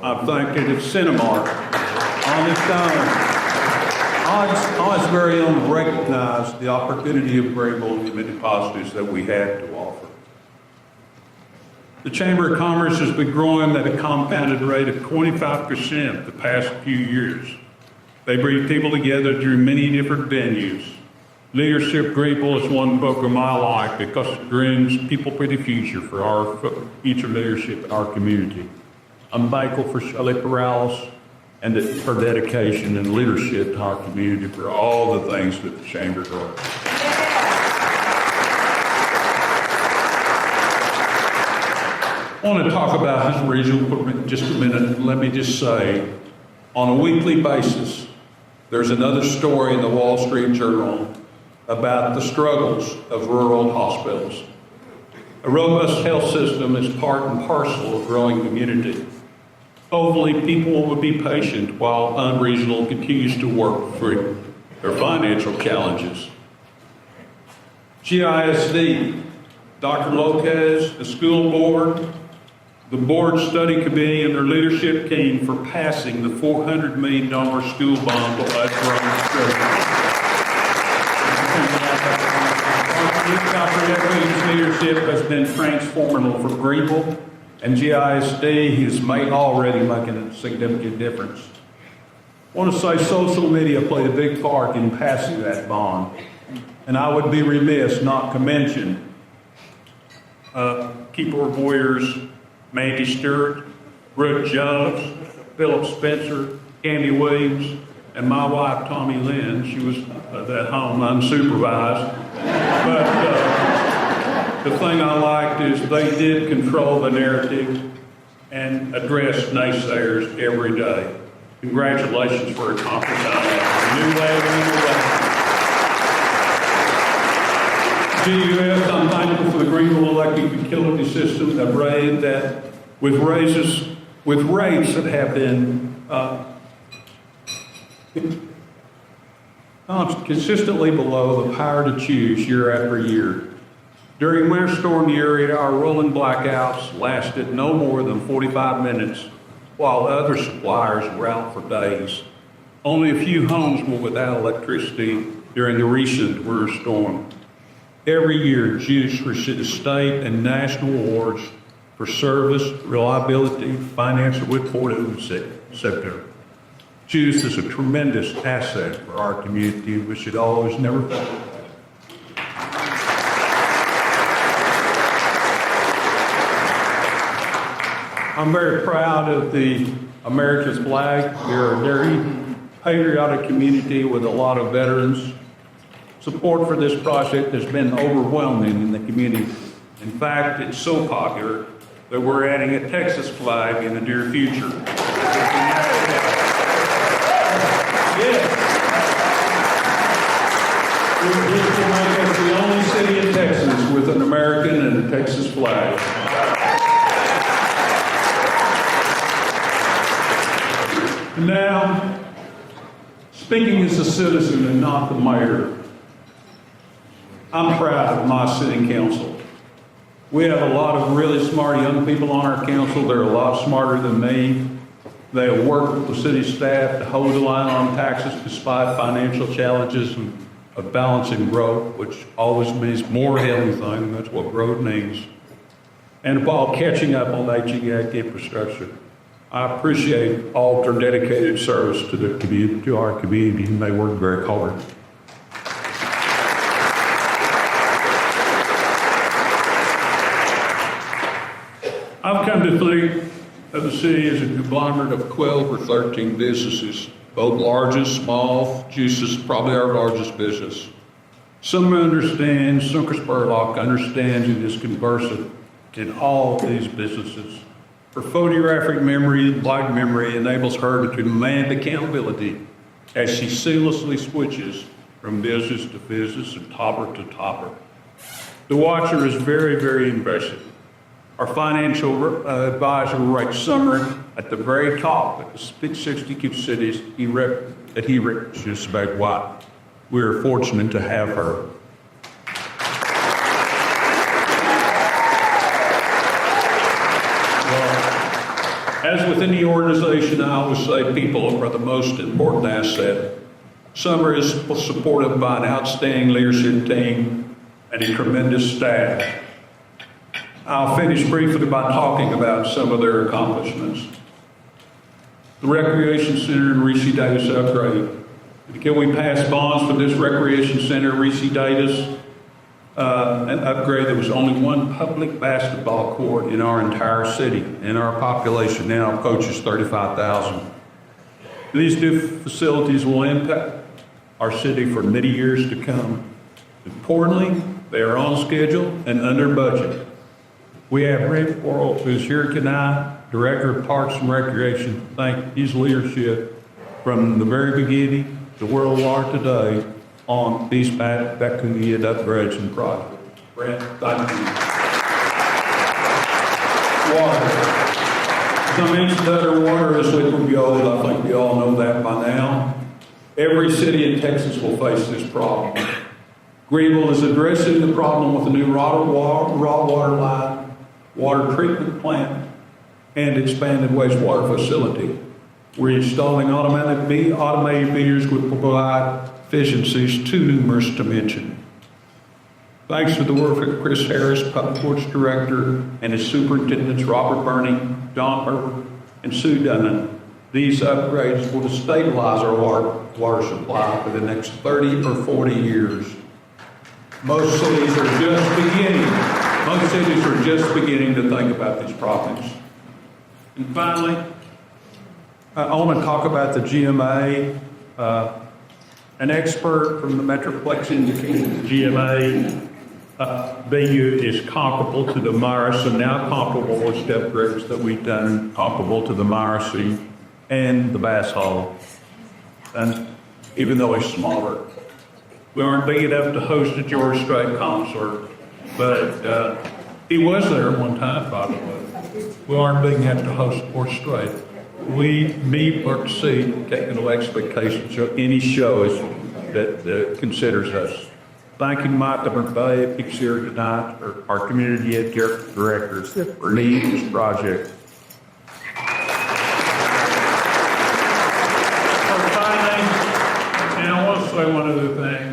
I'm thanking the Cinemark on its own. On its very own, recognize the opportunity of Greenville and the many positives that we have to offer. The Chamber of Commerce has been growing at a compounded rate of 25% the past few years. They bring people together through many different venues. Leadership Greenville is one book of my life because it brings people for the future for our future leadership in our community. I'm thankful for Shelley Perales and her dedication and leadership to our community for all the things that the Chamber does. I want to talk about Hunt Regional for just a minute. Let me just say, on a weekly basis, there's another story in the Wall Street Journal about the struggles of rural hospitals. A robust health system is part and parcel of a growing community. Hopefully, people will be patient while Hunt Regional continues to work through their financial challenges. GISD, Dr. Lopez, the school board, the board study committee, and their leadership team for passing the $400 million school bond for us Dr. Equity's leadership has been transformative for Greenville, and GISD is already making a significant difference. I want to say social media played a big part in passing that bond, and I would be remiss not to mention keyboard warriors Mandy Stewart, Brooke Jones, Philip Spencer, Candy Williams, and my wife Tommy Lynn. She was at home unsupervised. But the thing I liked is they did control the narrative and address naysayers every day. Congratulations for accomplishing that. GUS, I'm thankful for the Greenville electric utility system that with rates that have been consistently below the power to choose year after year. During Winter Storm Uri, our rolling blackouts lasted no more than 45 minutes, while other suppliers were out for days. Only a few homes were without electricity during the recent winter storm. Every year, JUICE receives state and national awards for service, reliability, financial reporting, etc. JUICE is a tremendous asset for our community. We should always never forget. I'm very proud of the America's flag. We're a very patriotic community with a lot of veterans. Support for this project has been overwhelming in the community. In fact, it's so popular that we're adding a Texas flag in the near future. Yes. This will make us the only city in Texas with an American and a Texas flag. Now, speaking as a citizen and not the mayor, I'm proud of my city council. We have a lot of really smart young people on our council. They're a lot smarter than me. They have worked with the city staff to hold the line on taxes despite financial challenges of balancing growth, which always means more everything. That's what growth means. And while catching up on HVAC infrastructure. I appreciate all their dedicated service to the community, to our community, and they work very hard. I've come to think of the city as a conglomerate of 12 or 13 businesses, both large and small. Juice is probably our largest business. Some understand, Sunker Spurlock understands and is conversant in all of these businesses. Her photographic memory, black memory, enables her to demand accountability as she seamlessly switches from business to business and topper to topper. The watcher is very, very impressive. Our financial advisor ranks Summer at the very top of the big 62 cities that he represents about why we are fortunate to have her. As with any organization, I always say people are the most important asset. Summer is supported by an outstanding leadership team and a tremendous staff. I'll finish briefly by talking about some of their accomplishments. The Recreation Center and Reese Davis upgrade. Can we pass bonds for this Recreation Center, Reese Davis? An upgrade. There was only one public basketball court in our entire city, and our population now approaches 35,000. These new facilities will impact our city for many years to come. Importantly, they are on schedule and under budget. We have Rick Worrell, who's here tonight, Director of Parks and Recreation. Thank his leadership from the very beginning to where we are today on these Banquet upgrades and projects. Brent, thank you. Water. As I mentioned, other water is liquid gold. I think we all know that by now. Every city in Texas will face this problem. Greenville is addressing the problem with a new raw water line, water treatment plant, and expanded wastewater facility. We're installing automated meters which provide efficiencies too numerous to mention. Thanks to the work of Chris Harris, Public Works Director, and his superintendents Robert Burney, John Herbert, and Sue Dunnan, these upgrades will stabilize our water supply for the next 30 or 40 years. Most cities are just beginning to think about these problems. And finally, I want to talk about the GMA. An expert from the Metroplex indicated the GMA venue is comparable to the Morrison, now comparable with the upgrades that we've done, comparable to the Morrison and the Bass Hall. And even though it's smaller, we aren't big enough to host a George Strait concert, but he was there one time, by the way. We aren't big enough to host George Strait. We meet or exceed technical expectations of any show that considers us. Thanking Mike McVeigh, who's here tonight, our community ed directors for leading this project. Finally, and I want to say one other thing.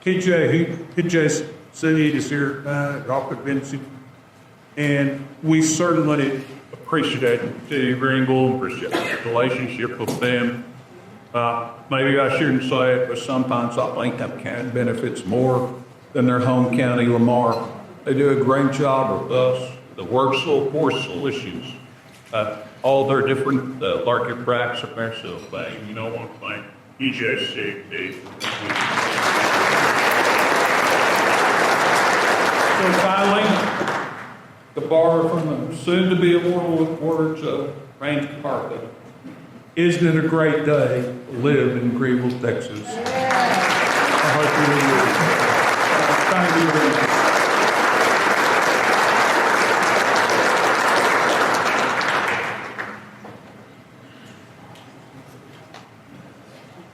TJ City is here tonight, Rockford Benson, and we certainly appreciate the Greenville, appreciate the relationship with them. Maybe I shouldn't say it, but sometimes I think that county benefits more than their home county, Lamar. They do a great job with us, the workforce solutions, all their different larger cracks of their stuff thing. You know, I want to thank EJC. So finally, the bar from the soon-to-be awards Range Parkland. Isn't it a great day to live in Greenville, Texas? Happy New Year. Thank you very much.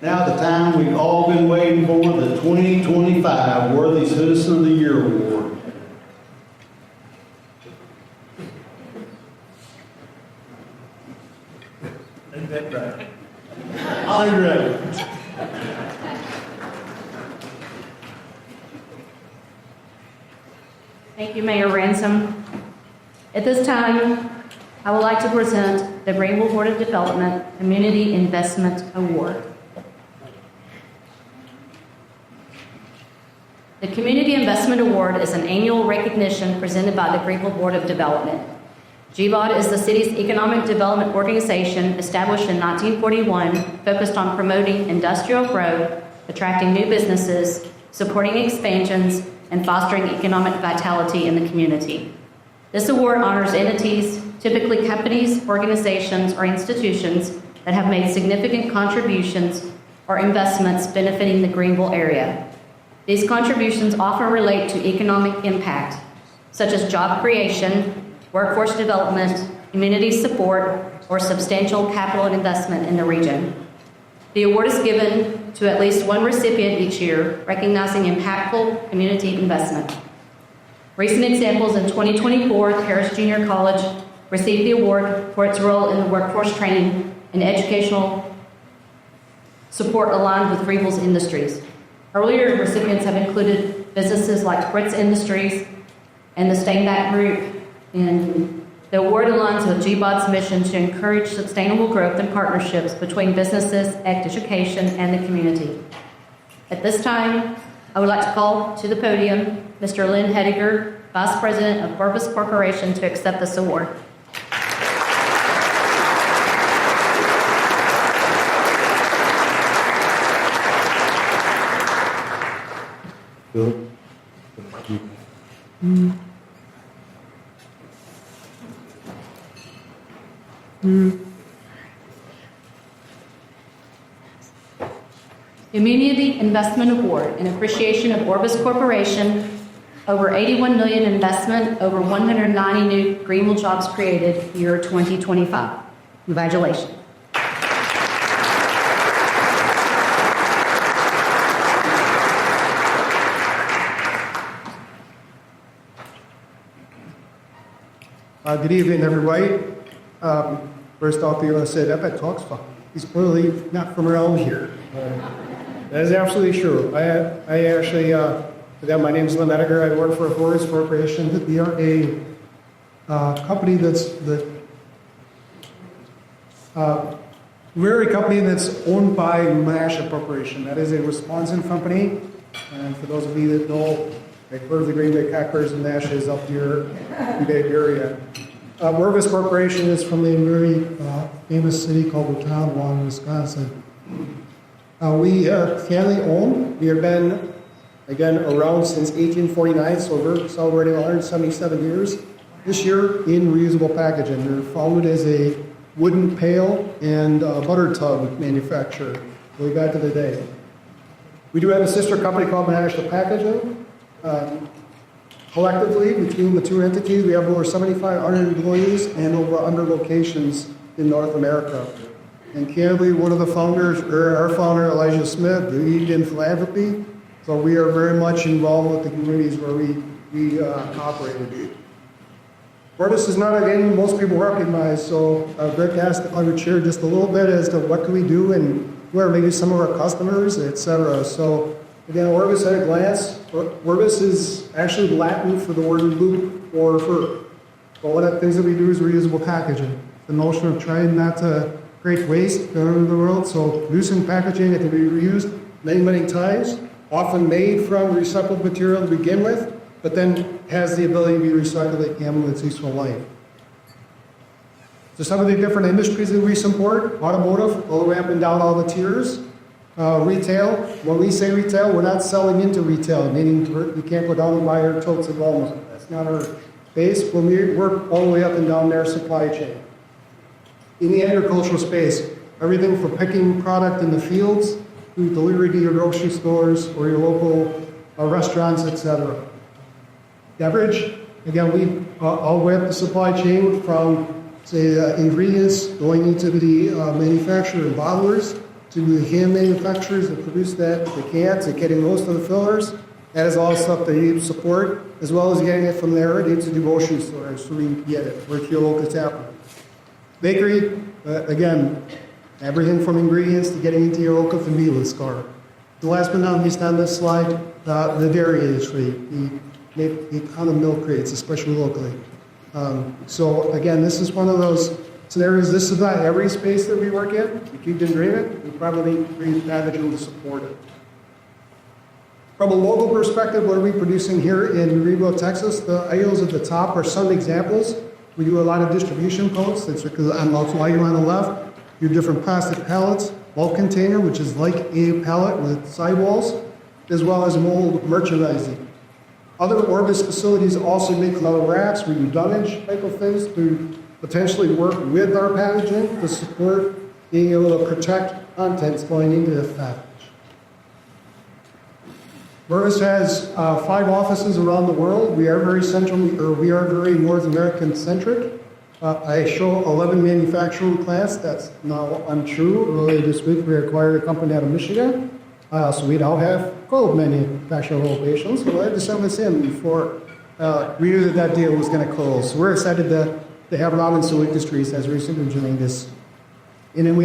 Now the time we've all been waiting for, the 2025 Worthy Citizen of the Year Award. Ain't that right? All right. Thank you, Mayor Ransom. At this time, I would like to present the Greenville Board of Development Community Investment Award. The Community Investment Award is an annual recognition presented by the Greenville Board of Development. GBOD is the city's economic development organization established in 1941, focused on promoting industrial growth, attracting new businesses, supporting expansions, and fostering economic vitality in the community. This award honors entities, typically companies, organizations, or institutions that have made significant contributions or investments benefiting the Greenville area. These contributions often relate to economic impact, such as job creation, workforce development, community support, or substantial capital investment in the region. The award is given to at least one recipient each year, recognizing impactful community investment. Recent examples: in 2024, Harris Junior College received the award for its role in the workforce training and educational support aligned with Greenville's industries. Earlier recipients have included businesses like Fritz Industries and the Steinbach Group, and the award aligns with GBOD's mission to encourage sustainable growth and partnerships between businesses, education, and the community. At this time, I would like to call to the podium Mr. Lynn Hediger, Vice President of Corvus Corporation, to accept this award. Community Investment Award in appreciation of Orbis Corporation. Over $81 million investment, over 190 new Greenville jobs created year 2025. Congratulations. Good evening, everybody. First off, you're going to say that talks fun. He's clearly not from around here. That is absolutely true. I actually, again, my name is Lynn Ediger. I work for Orbis Corporation. We are a company we're a company that's owned by Nash Corporation. That is a Wisconsin company. And for those of you that know, I've heard of the Green Bay Packers and Nash is up here in the Bay Area. Orbis Corporation is from a very famous city called Ottawa, Wisconsin. We are family owned. We have been, again, around since 1849, so we're celebrating 177 years this year in reusable packaging. We're founded as a wooden pail and butter tub manufacturer way back to the day. We do have a sister company called National Packaging. Collectively, between the two entities, we have over 7,500 employees and over 100 locations in North America. And candidly, one of the founders, or our founder, Elijah Smith, believed in philanthropy, so we are very much involved with the communities where we operate. Orbis is not a name most people recognize, so Rick asked if I would share just a little bit as to what can we do and who are maybe some of our customers, etc. So again, Orbis at a glance. Orbis is actually Latin for the word loop or fur. But one of the things that we do is reusable packaging. The notion of trying not to create waste in the world, so producing packaging that can be reused many, many times, often made from recycled material to begin with, but then has the ability to be recycled at Campbell its useful life. So some of the different industries that we support: automotive, all the way up and down all the tiers. Retail. When we say retail, we're not selling into retail, meaning you can't go down and buy our totes at Walmart. That's not our base. When we work all the way up and down their supply chain. In the agricultural space, everything from picking product in the fields food delivery to your grocery stores or your local restaurants, etc. Beverage, again, we all the way up the supply chain from, say, ingredients going into the manufacturer and bottlers to the hand manufacturers that produce that, the cans, and getting those to the fillers. That is all stuff that you support, as well as getting it from there into the grocery stores so we can get it where your local tap room. Bakery, again, everything from ingredients to getting into your local convenience store. The last but not least on this slide, the dairy industry. We make a ton of milk crates, especially locally. So again, this is one of those scenarios. This is not every space that we work in. If you didn't dream it, we probably need management to support it. From a local perspective, what are we producing here in Greenville, Texas? The items at the top are some examples. We do a lot of distribution posts. That's on the light on the left. Your different plastic pallets, bulk container, which is like a pallet with sidewalls, as well as mold merchandising. Other Orbis facilities also make leather wraps. We do dunnage type of things to potentially work with our packaging to support being able to protect contents going into the package. Orbis has 5 offices around the world. We are very we are very North American centric. I show 11 manufacturing plants. That's now untrue. Earlier this week, we acquired a company out of Michigan. So we now have 12 manufacturing locations. So I had to send this in before we knew that deal was going to close. So we're excited to have Robinson Industries as recently joining this. And then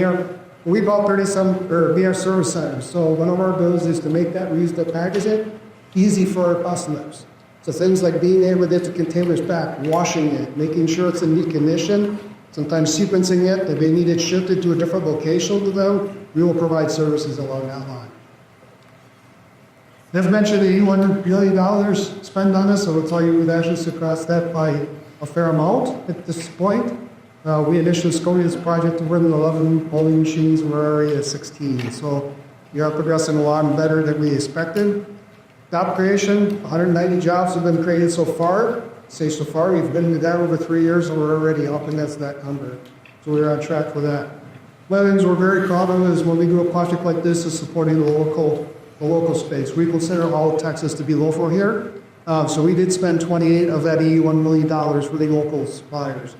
we bought 37 VR service centers. So one of our goals is to make that reused packaging easy for our customers. So things like being able to get the containers back, washing it, making sure it's in neat condition, sometimes sequencing it, if they need it shifted to a different location to them, we will provide services along that line. As mentioned, $81 billion spent on this, so I'll tell you we've actually surpassed that by a fair amount at this point. We initially scoped this project to run 11 molding machines, we're already at 16. So we are progressing a lot better than we expected. Job creation, 190 jobs have been created so far. Say so far, we've been down over 3 years and we're already up and that's that number. So we're on track for that. One of the things we're very proud of is when we do a project like this is supporting the local space. We consider all of Texas to be local here. So we did spend 28 of that $81 million for the local suppliers.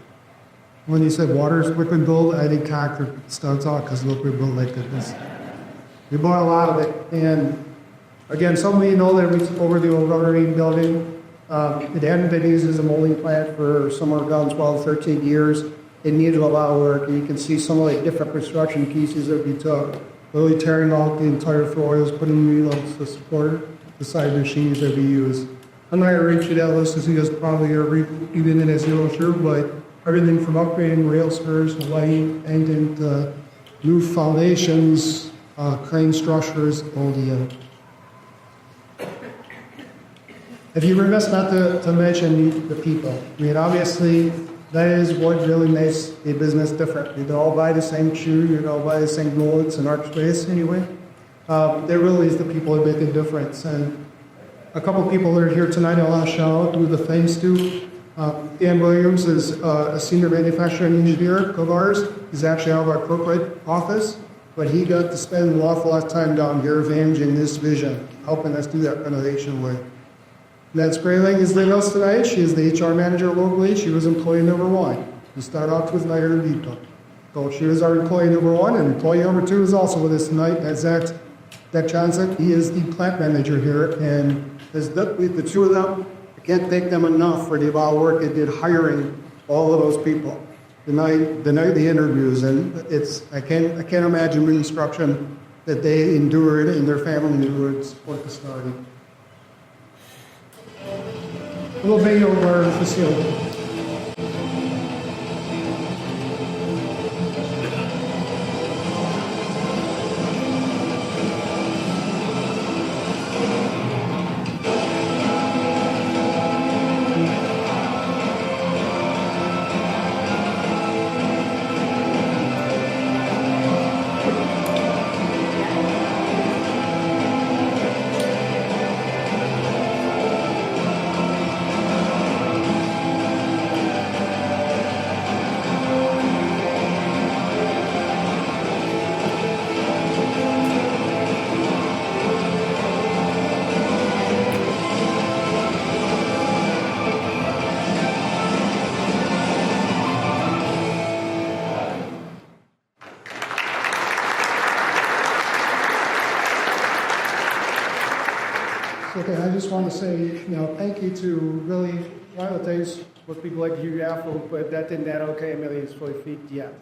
When you said water, liquid build, I think Concord starts out because liquid build like this. We bought a lot of it. And again, some of you know that we took over the old rotary building. It hadn't been used as a molding plant for somewhere around 12, 13 years. It needed a lot of work. And you can see some of the different construction pieces that we took. Really tearing out the entire floors, putting new ones to support the side machines that we use. I'm not going to read through that list because you guys probably are reading it as you go through, but everything from upgrading rail spurs, lighting, and new foundations, crane structures, all the. If you remiss not to mention the people, I mean, obviously, that is what really makes a business different. You don't all buy the same shoe, you don't all buy the same bullets in our space anyway. There really is the people that make a difference. And a couple people that are here tonight, I want to shout out, do the thanks to. Dan Williams is a senior manufacturing engineer of ours. He's actually out of our corporate office, but he got to spend an awful lot of time down here advancing this vision, helping us do that renovation work. Nancy Grayling is with us tonight. She is the HR manager locally. She was employee number 1. We start off with Niger and Vito. So she was our employee number 1, and employee number 2 is also with us tonight. That's Zach Johnson. He is the plant manager here, and the two of them, I can't thank them enough for the amount of work they did hiring all of those people. The night the interviews, and I can't imagine the instruction that they endured and their family endured to support the starting. A little video of our facility. just want to say, thank you to really, one of the things with people like you, Apple, but that didn't add okay, Millie's fully feet yet.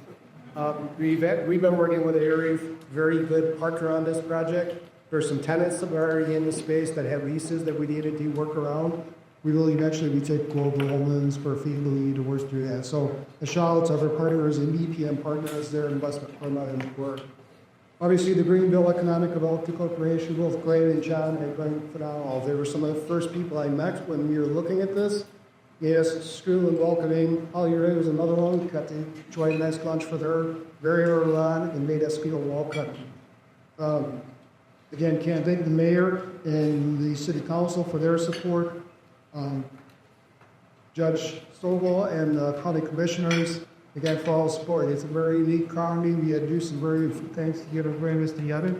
We've been working with a very good partner on this project. There's some tenants that are already in the space that have leases that we needed to work around. We will eventually be taking over a million square feet, we need to work through that. So a shout out to our partners and EPM partners, their investment from that work. Obviously, the Greenville Economic Development Corporation, both Glenn and John have been phenomenal. They were some of the first people I met when we were looking at this. Yes, Screw and welcoming. All you was another one. Got to enjoy a nice lunch with her very early on and made us feel welcome. Again, can't thank the mayor and the city council for their support. Judge Stovall and the county commissioners, again, for all support. It's a very unique county. We had to do some very things to get our this together.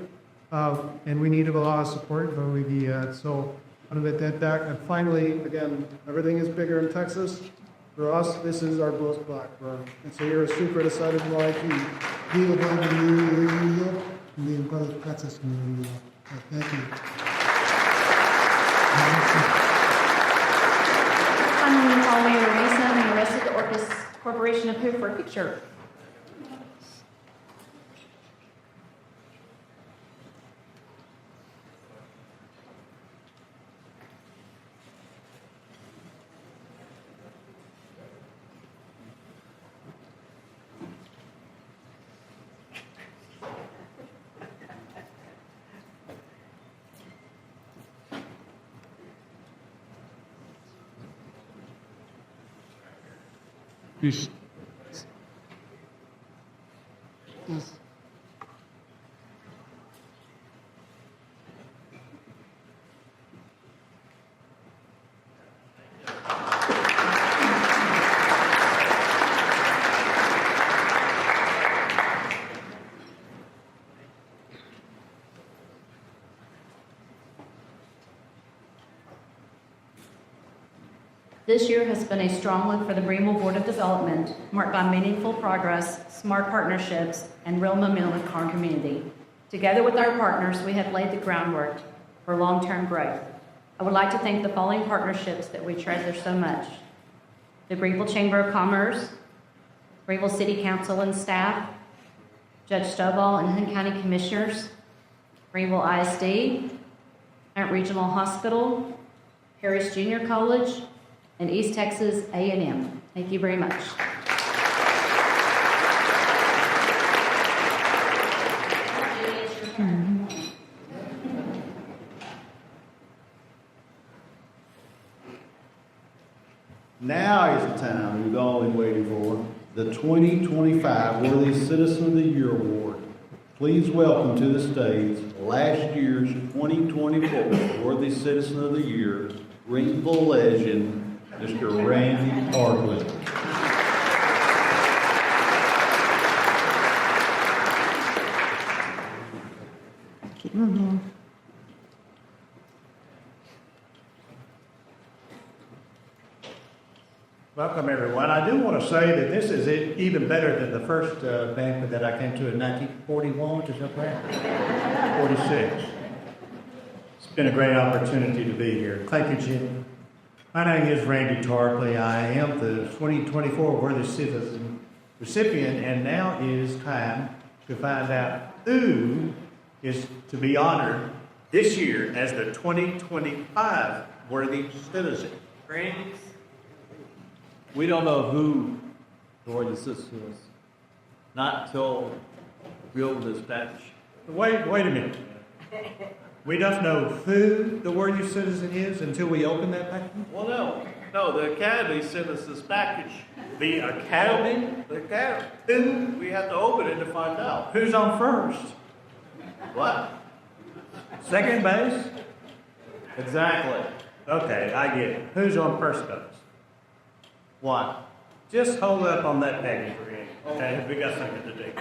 And we needed a lot of support, but we did. So I'm going to let that. And finally, again, everything is bigger in Texas. For us, this is our growth platform. And so you're super excited about it. Be able to be in both Texas community. Thank you. I'm going to call Mayor Mason and the rest of the Orcas Corporation up here for a picture. Peace. Yes. This year has been a strong one for the Greenville Board of Development, marked by meaningful progress, smart partnerships, and real momentum with our community. Together with our partners, we have laid the groundwork for long-term growth. I would like to thank the following partnerships that we treasure so much: the Greenville Chamber of Commerce, Greenville City Council and staff, Judge Stovall and Hunt County Commissioners, Greenville ISD, Hunt Regional Hospital, Harris Junior College, and East Texas A&M. Thank you very much. Now is the time we've all been waiting for, the 2025 Worthy Citizen of the Year Award. Please welcome to the stage last year's 2024 Worthy Citizen of the Year, Greenville legend, Mr. Randy Parkland. Keep moving. Welcome, everyone. I do want to say that this is even better than the first banquet that I came to in 1941, which is up there, 46. It's been a great opportunity to be here. Thank you, Jim. My name is Randy Tarpley. I am the 2024 Worthy Citizen recipient, and now is time to find out who is to be honored this year as the 2025 Worthy Citizen. Friends, we don't know who the Worthy Citizen is. Not until we open this package. Wait a minute. We don't know who the Worthy Citizen is until we open that package? Well, no, the Academy sent us this package. The Academy? The Academy. We have to open it to find out. Who's on first? What? Second base? Exactly. Okay, I get it. Who's on first base? What? Just hold up on that package, okay? We got something to do.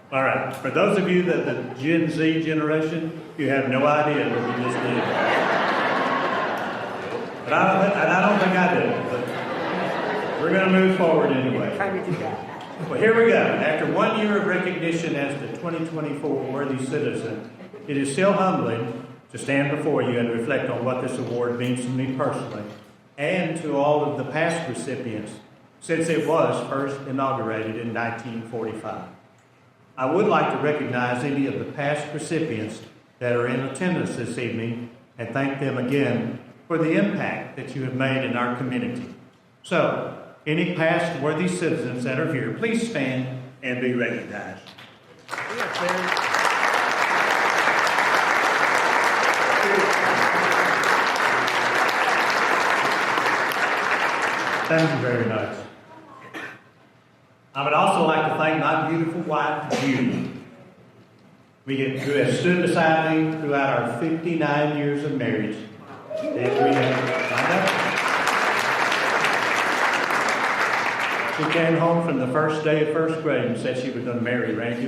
All right. For those of you that the Gen Z generation, you have no idea what we just did. But I don't think I do. But we're going to move forward anyway. Try to do that. Well, here we go. After 1 year of recognition as the 2024 Worthy Citizen, it is still humbling to stand before you and reflect on what this award means to me personally and to all of the past recipients since it was first inaugurated in 1945. I would like to recognize any of the past recipients that are in attendance this evening and thank them again for the impact that you have made in our community. So, any past worthy citizens that are here, please stand and be recognized. Thank you very much. I would also like to thank my beautiful wife, Judy, who has stood beside me throughout our 59 years of marriage. She came home from the first day of first grade and said she was going to marry Randy.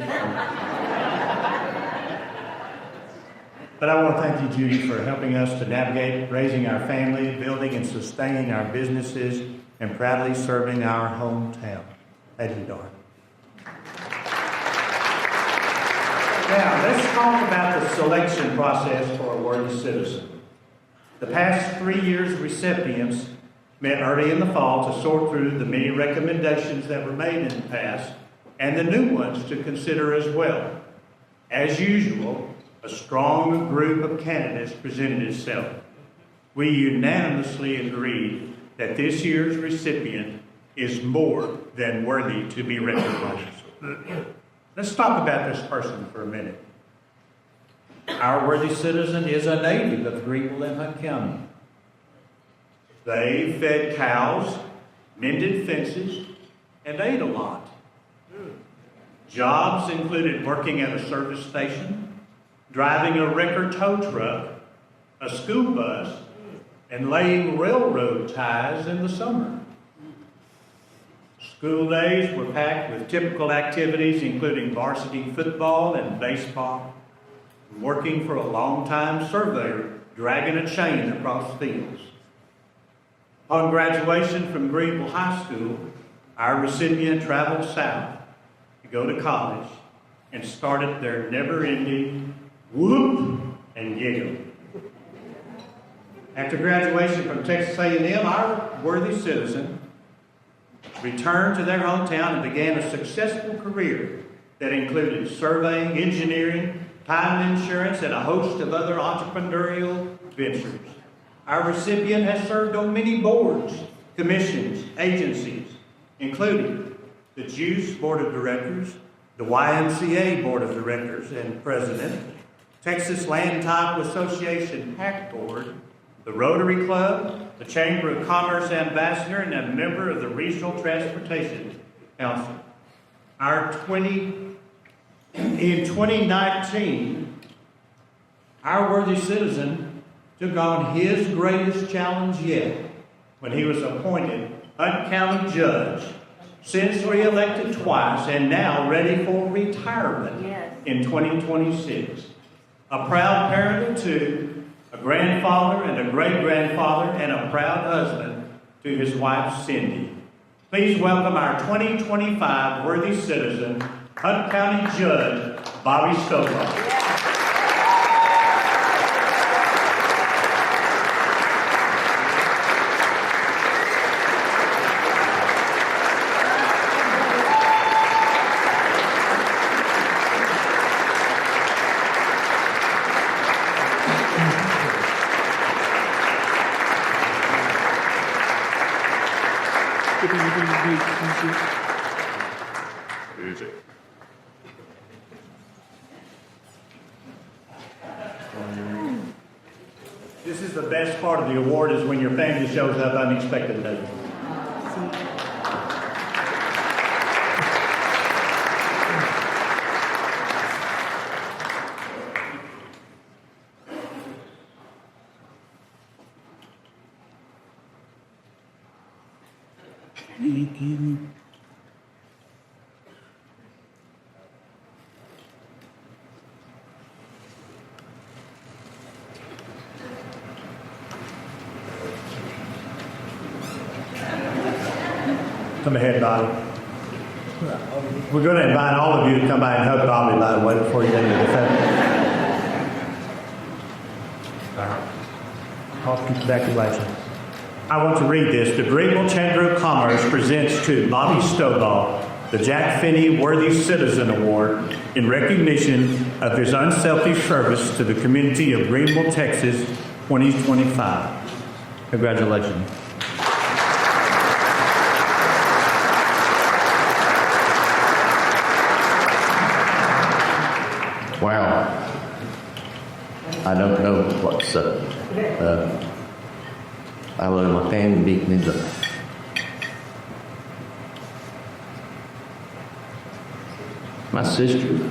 But I want to thank you, Judy, for helping us to navigate raising our family, building and sustaining our businesses, and proudly serving our hometown. Thank you, darling. Now, let's talk about the selection process for a worthy citizen. The past 3 years' recipients met early in the fall to sort through the many recommendations that were made in the past and the new ones to consider as well. As usual, a strong group of candidates presented itself. We unanimously agreed that this year's recipient is more than worthy to be recognized. Let's talk about this person for a minute. Our worthy citizen is a native of Greenville and Hunt County. They fed cows, mended fences, and ate a lot. Jobs included working at a service station, driving a wrecker tow truck, a school bus, and laying railroad ties in the summer. School days were packed with typical activities including varsity football and baseball, working for a long-time surveyor, dragging a chain across fields. Upon graduation from Greenville High School, our recipient traveled south to go to college and started their never-ending whoop and giggle. After graduation from Texas A&M, our worthy citizen returned to their hometown and began a successful career that included surveying, engineering, time insurance, and a host of other entrepreneurial ventures. Our recipient has served on many boards, commissions, agencies, including the Juice Board of Directors, the YMCA Board of Directors and President, Texas Land Title Association PAC Board, the Rotary Club, the Chamber of Commerce Ambassador, and a member of the Regional Transportation Council. In 2019, our worthy citizen took on his greatest challenge yet when he was appointed Hunt County Judge, since re-elected twice and now ready for retirement in 2026. A proud parent of two, a grandfather and a great-grandfather, and a proud husband to his wife, Cindy. Please welcome our 2025 worthy citizen, Hunt County Judge, Bobby Stovall. This is the best part of the award, is when your family shows up unexpectedly. Come ahead, Bobby. We're going to invite all of you to come by and hug Bobby, by the way, before you get into the family. Congratulations. I want to read this. The Greenville Chamber of Commerce presents to Bobby Stovall the Jack Finney Worthy Citizen Award in recognition of his unselfish service to the community of Greenville, Texas, 2025. Congratulations. Wow. I don't know what to say. I love my family beat me up. My sister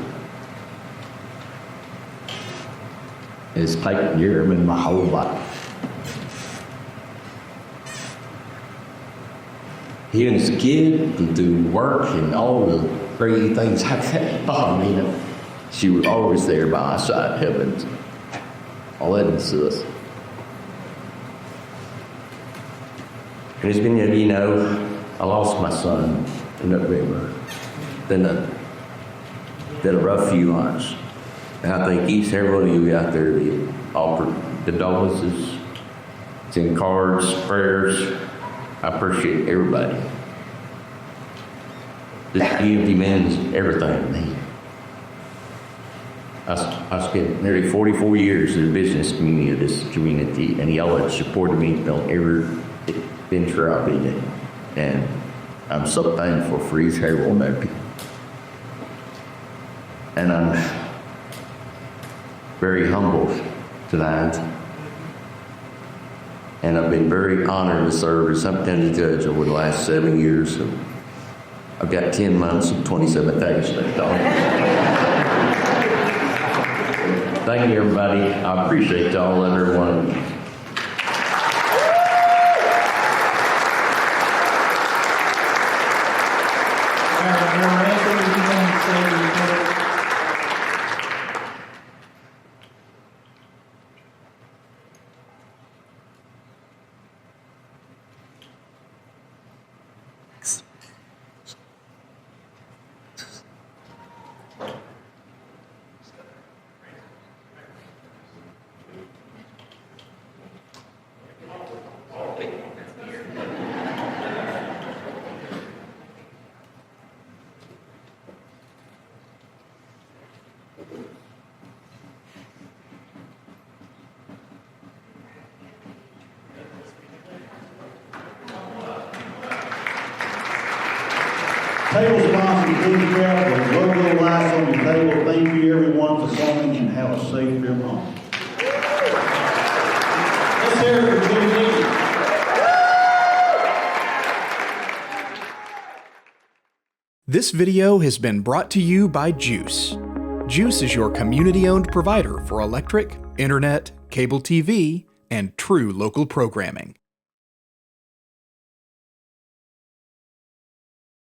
has taken care of me my whole life. Even as a kid, through work and all the crazy things I've had bother me, she was always there by my side, heavens. All that is us. And it's been, I lost my son in November. Then a rough few months. And I think each and every one of you out there that offered condolences, send cards, prayers. I appreciate everybody. This EMT man's everything to me. I spent nearly 44 years in the business community of this community, and y'all have supported me on every venture I've been in. And I'm so thankful for each and every one of you. And I'm very humbled tonight. And I've been very honored to serve as subcounty judge over the last 7 years. So I've got 10 months and 27 days left. Thank you, everybody. I appreciate y'all and every one of you. Table sponsor, please grab the logo lights on your table. Thank you, everyone, for coming, and have a safe trip home. Let's hear it for Jimmy. This video has been brought to you by Juice. Juice is your community-owned provider for electric, internet, cable TV, and true local programming.